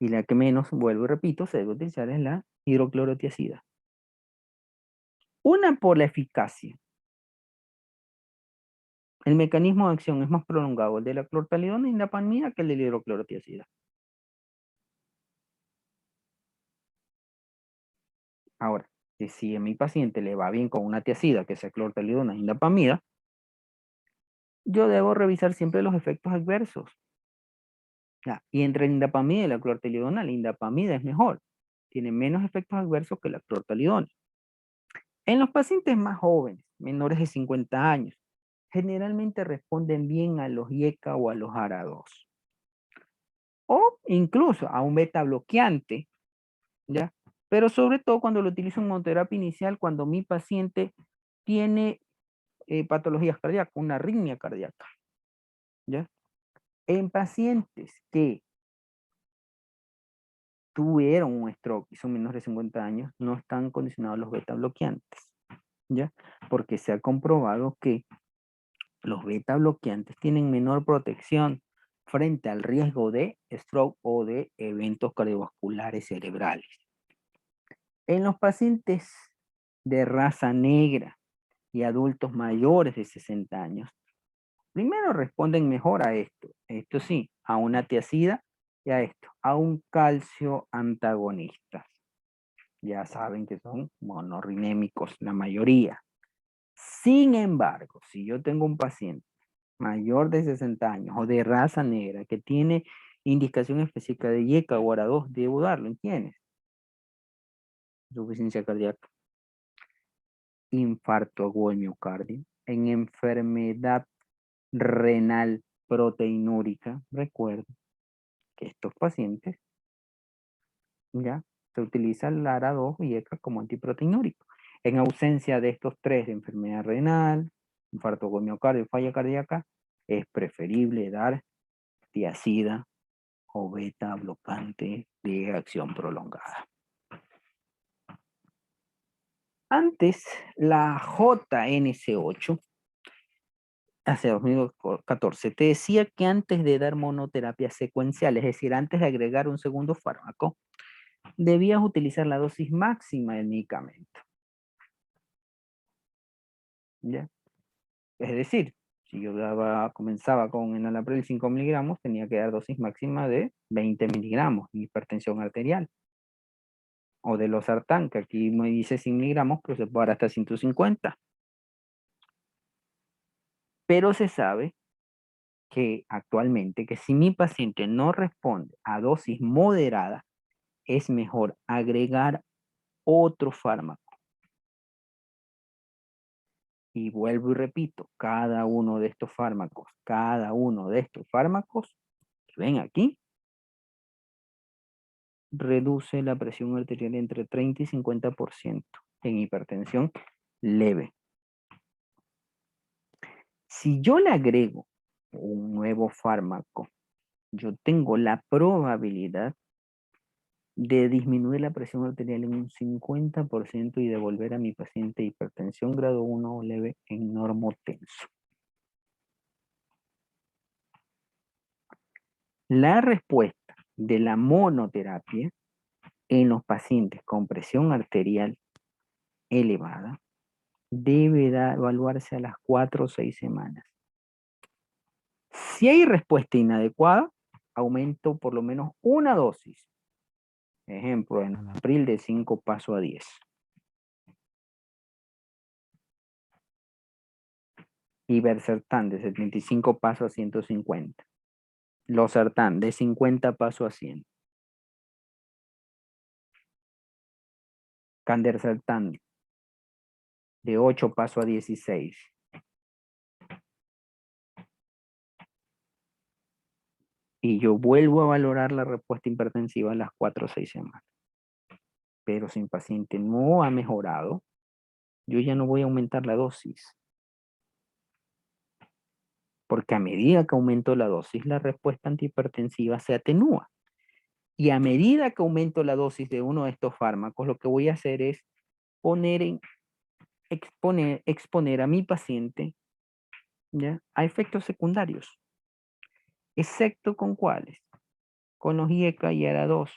Y la que menos, vuelvo y repito, se debe utilizar es la hidroclorotiazida. Una por la eficacia. El mecanismo de acción es más prolongado el de la clortalidona y la indapamida que el de la hidroclorotiazida. Ahora, si a mi paciente le va bien con una tiazida que sea clortalidona e indapamida, yo debo revisar siempre los efectos adversos. Y entre la indapamida y la clortalidona, la indapamida es mejor. Tiene menos efectos adversos que la clortalidona. En los pacientes más jóvenes, menores de 50 años, generalmente responden bien a los IECA o a los ARA2. O incluso a un beta bloqueante, ¿ya? Pero sobre todo cuando lo utilizo en monoterapia inicial, cuando mi paciente tiene patologías cardíacas, una arritmia cardíaca, ¿ya? En pacientes que tuvieron un stroke y son menores de 50 años, no están condicionados los beta bloqueantes, ¿ya? Porque se ha comprobado que los beta bloqueantes tienen menor protección frente al riesgo de stroke o de eventos cardiovasculares cerebrales. En los pacientes de raza negra y adultos mayores de 60 años, primero responden mejor a esto sí, a una tiazida y a esto, a un calcio antagonista. Ya saben que son monorrinémicos la mayoría. Sin embargo, si yo tengo un paciente mayor de 60 años o de raza negra que tiene indicación específica de IECA o ARA2, debo darlo. ¿En quiénes? Insuficiencia cardíaca, infarto agudo del miocardio, en enfermedad renal proteinúrica. Recuerden que estos pacientes ya se utiliza el ARA2 y IECA como antiproteinúrico. En ausencia de estos tres, de enfermedad renal, infarto agudo del miocardio y falla cardíaca, es preferible dar tiazida o beta bloqueante de acción prolongada. Antes, la JNC8, hace 2014, te decía que antes de dar monoterapia secuencial, es decir, antes de agregar un segundo fármaco, debías utilizar la dosis máxima del medicamento. ¿Ya? Es decir, si yo comenzaba con enalapril 5 miligramos, tenía que dar dosis máxima de 20 miligramos en hipertensión arterial. O de los sartán, que aquí me dice 100 miligramos, pero se puede dar hasta 150. Pero se sabe que actualmente, que si mi paciente no responde a dosis moderada, es mejor agregar otro fármaco. Y vuelvo y repito, cada uno de estos fármacos, que ven aquí, reduce la presión arterial entre 30 y 50% en hipertensión leve. Si yo le agrego un nuevo fármaco, yo tengo la probabilidad de disminuir la presión arterial en un 50% y devolver a mi paciente hipertensión grado 1 o leve en normotenso. La respuesta de la monoterapia en los pacientes con presión arterial elevada debe evaluarse a las 4 o 6 semanas. Si hay respuesta inadecuada, aumento por lo menos una dosis. Ejemplo, en abril de 5 paso a 10. Ibersertán de 75 paso a 150. Losartán de 50 paso a 100. Candersertán de 8 paso a 16. Y yo vuelvo a valorar la respuesta hipertensiva a las 4 o 6 semanas. Pero si el paciente no ha mejorado, yo ya no voy a aumentar la dosis. Porque a medida que aumento la dosis, la respuesta antihipertensiva se atenúa. Y a medida que aumento la dosis de uno de estos fármacos, lo que voy a hacer es exponer a mi paciente, ¿ya?, a efectos secundarios. ¿Excepto con cuáles? Con los IECA y ARA2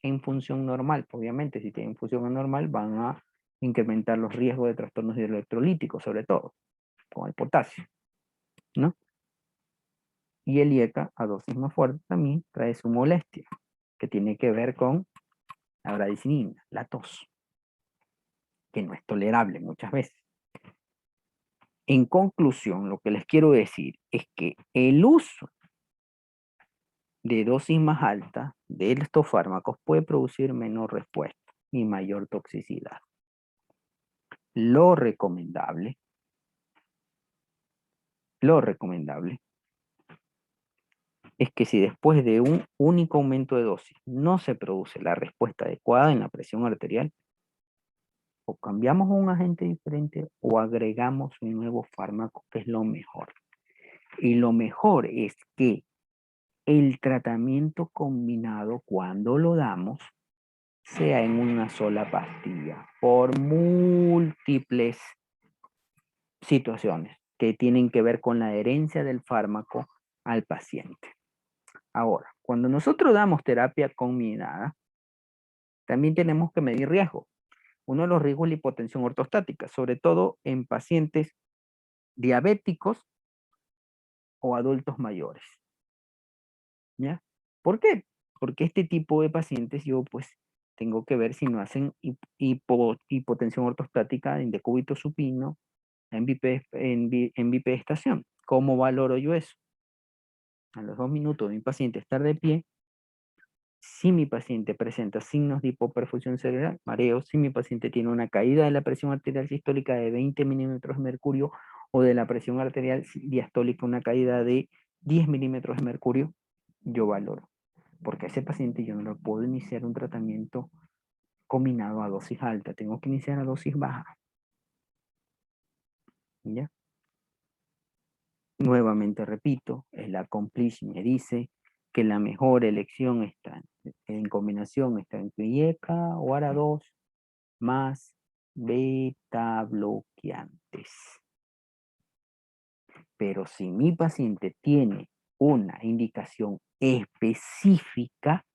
en función normal. Obviamente, si tienen función anormal, van a incrementar los riesgos de trastornos electrolíticos, sobre todo, con el potasio, ¿no? Y el IECA a dosis más fuerte también trae su molestia, que tiene que ver con la bradicinina, la tos, que no es tolerable muchas veces. En conclusión, lo que les quiero decir es que el uso de dosis más altas de estos fármacos puede producir menor respuesta y mayor toxicidad. Lo recomendable es que si después de un único aumento de dosis no se produce la respuesta adecuada en la presión arterial, o cambiamos a un agente diferente o agregamos un nuevo fármaco, que es lo mejor. Y lo mejor es que el tratamiento combinado, cuando lo damos, sea en una sola pastilla, por múltiples situaciones que tienen que ver con la adherencia del fármaco al paciente. Ahora, cuando nosotros damos terapia combinada, también tenemos que medir riesgo. Uno de los riesgos es la hipotensión ortostática, sobre todo en pacientes diabéticos o adultos mayores. ¿Ya? ¿Por qué? Porque este tipo de pacientes yo pues tengo que ver si no hacen hipotensión ortostática en decúbito supino, en bipedestación. ¿Cómo valoro yo eso? A los 2 minutos de mi paciente estar de pie, si mi paciente presenta signos de hipoperfusión cerebral, mareo, si mi paciente tiene una caída de la presión arterial sistólica de 20 milímetros de mercurio o de la presión arterial diastólica una caída de 10 milímetros de mercurio, yo valoro. Porque a ese paciente yo no le puedo iniciar un tratamiento combinado a dosis alta, tengo que iniciar a dosis baja. ¿Ya? Nuevamente repito, el Accomplish me dice que la mejor elección está en combinación está entre IECA o ARA2 más beta bloqueantes. Pero si mi paciente tiene una indicación específica,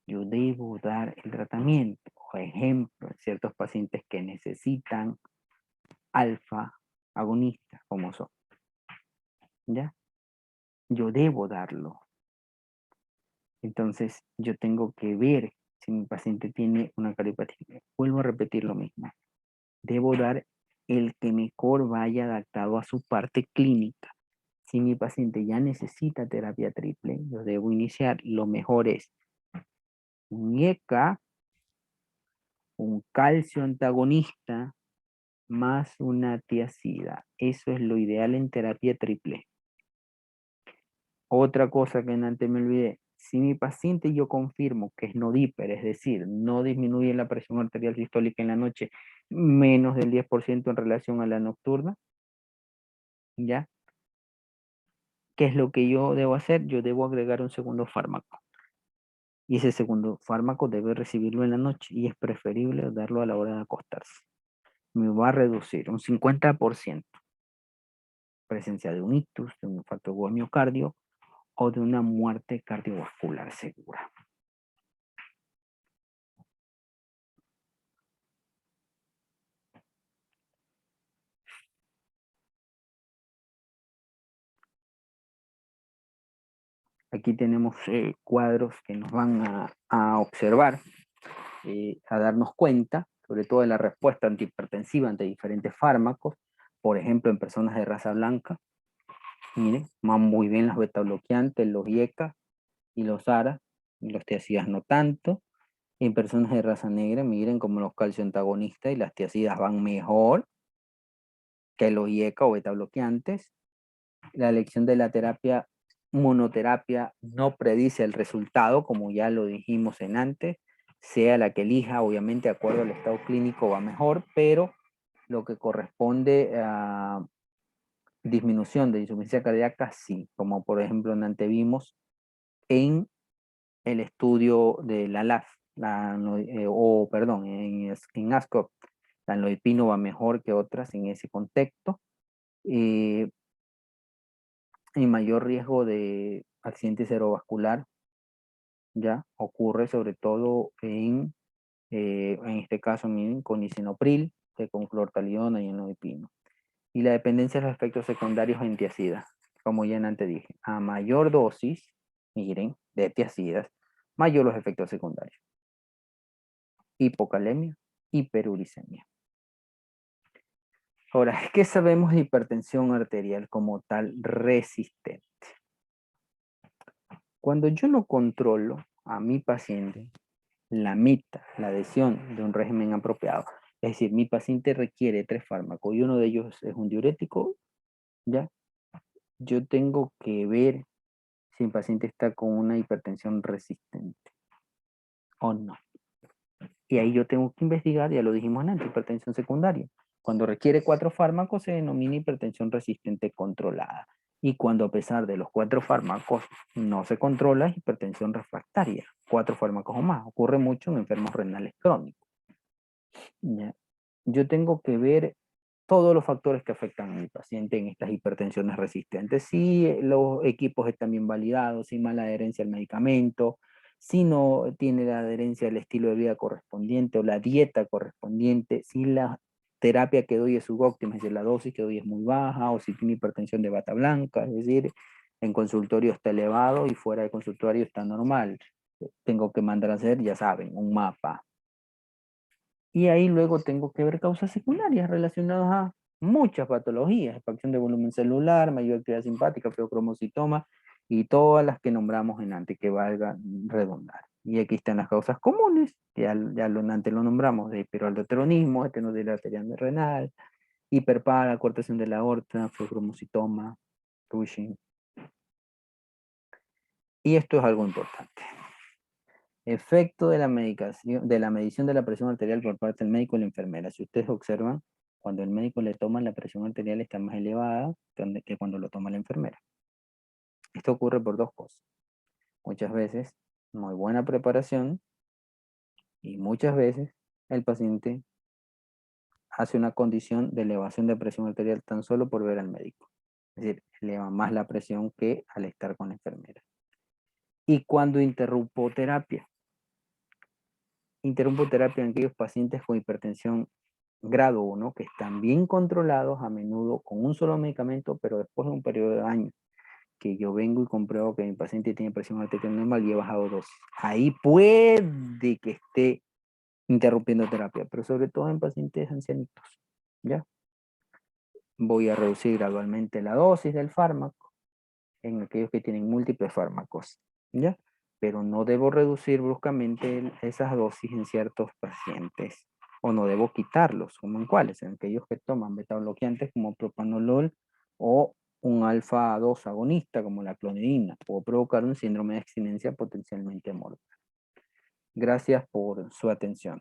yo debo dar el tratamiento. Por ejemplo, en ciertos pacientes que necesitan alfa agonistas, como son, ¿ya? Yo debo darlo. Entonces, yo tengo que ver si mi paciente tiene una cardiopatía. Vuelvo a repetir lo mismo. Debo dar el que mejor vaya adaptado a su parte clínica. Si mi paciente ya necesita terapia triple, yo debo iniciar. Lo mejor es un IECA, un calcio antagonista, más una tiazida. Eso es lo ideal en terapia triple. Otra cosa que antes me olvidé, si mi paciente yo confirmo que es nodíper, es decir, no disminuye la presión arterial sistólica en la noche menos del 10% en relación a la nocturna, ¿ya? ¿Qué es lo que yo debo hacer? Yo debo agregar un segundo fármaco. Y ese segundo fármaco debe recibirlo en la noche y es preferible darlo a la hora de acostarse. Me va a reducir un 50% presencia de un ictus, de un infarto de miocardio o de una muerte cardiovascular segura. Aquí tenemos cuadros que nos van a observar, a darnos cuenta, sobre todo de la respuesta antihipertensiva ante diferentes fármacos. Por ejemplo, en personas de raza blanca, miren, van muy bien los beta-bloqueantes, los IECA y los ARA, y los tiazidas no tanto. En personas de raza negra, miren como los calcio antagonistas y las tiazidas van mejor que los IECA o beta-bloqueantes. La elección de la terapia monoterapia no predice el resultado, como ya lo dijimos en antes, sea la que elija, obviamente de acuerdo al estado clínico va mejor, pero lo que corresponde a disminución de insuficiencia cardíaca, sí, como por ejemplo en antevimos en el estudio de la LAF, perdón, en ASCOP, la anloipino va mejor que otras en ese contexto. Y mayor riesgo de accidente cerebrovascular ya ocurre sobre todo en este caso con lisinopril, con clortaliona y enloipino. Y la dependencia de los efectos secundarios en tiazidas, como ya antes dije, a mayor dosis, miren, de tiazidas, mayor los efectos secundarios. Hipocalemia, hiperuricemia. Ahora, ¿qué sabemos de hipertensión arterial como tal resistente? Cuando yo no controlo a mi paciente, la meta, la adhesión de un régimen apropiado, es decir, mi paciente requiere 3 fármacos y uno de ellos es un diurético, ¿ya? Yo tengo que ver si el paciente está con una hipertensión resistente o no. Y ahí yo tengo que investigar, ya lo dijimos antes, hipertensión secundaria. Cuando requiere 4 fármacos se denomina hipertensión resistente controlada. Y cuando a pesar de los 4 fármacos no se controla, es hipertensión refractaria. 4 fármacos o más. Ocurre mucho en enfermos renales crónicos. ¿Ya? Yo tengo que ver todos los factores que afectan a mi paciente en estas hipertensiones resistentes. Si los equipos están bien validados, si mala adherencia al medicamento, si no tiene la adherencia al estilo de vida correspondiente o la dieta correspondiente, si la terapia que doy es subóptima, es decir, la dosis que doy es muy baja, o si tiene hipertensión de bata blanca, es decir, en consultorio está elevado y fuera de consultorio está normal. Tengo que mandar a hacer, ya saben, un mapa. Y ahí luego tengo que ver causas secundarias relacionadas a muchas patologías, expansión de volumen celular, mayor actividad simpática, feocromocitoma y todas las que nombramos en antes, que valga redundar. Y aquí están las causas comunes, que antes lo nombramos, de hiperaldoteronismo, estenodilia arterial renal, hiperpara, cortación de la aorta, feocromocitoma, Cushing. Y esto es algo importante. Efecto de la medicación, de la medición de la presión arterial por parte del médico y la enfermera. Si ustedes observan, cuando el médico le toma la presión arterial está más elevada que cuando lo toma la enfermera. Esto ocurre por 2 cosas. Muchas veces no hay buena preparación y muchas veces el paciente hace una condición de elevación de presión arterial tan solo por ver al médico. Es decir, eleva más la presión que al estar con la enfermera. Y cuando interrumpo terapia. Interrumpo terapia en aquellos pacientes con hipertensión grado 1 que están bien controlados a menudo con un solo medicamento, pero después de un periodo de años que yo vengo y compruebo que mi paciente tiene presión arterial normal y he bajado dosis. Ahí puede que esté interrumpiendo terapia, pero sobre todo en pacientes ancianitos, ¿ya? Voy a reducir gradualmente la dosis del fármaco en aquellos que tienen múltiples fármacos, ¿ya? Pero no debo reducir bruscamente esas dosis en ciertos pacientes, o no debo quitarlos, como en cuáles, en aquellos que toman beta bloqueantes como propanolol o un alfa 2 agonista como la clonidina, puede provocar un síndrome de abstinencia potencialmente mortal. Gracias por su atención.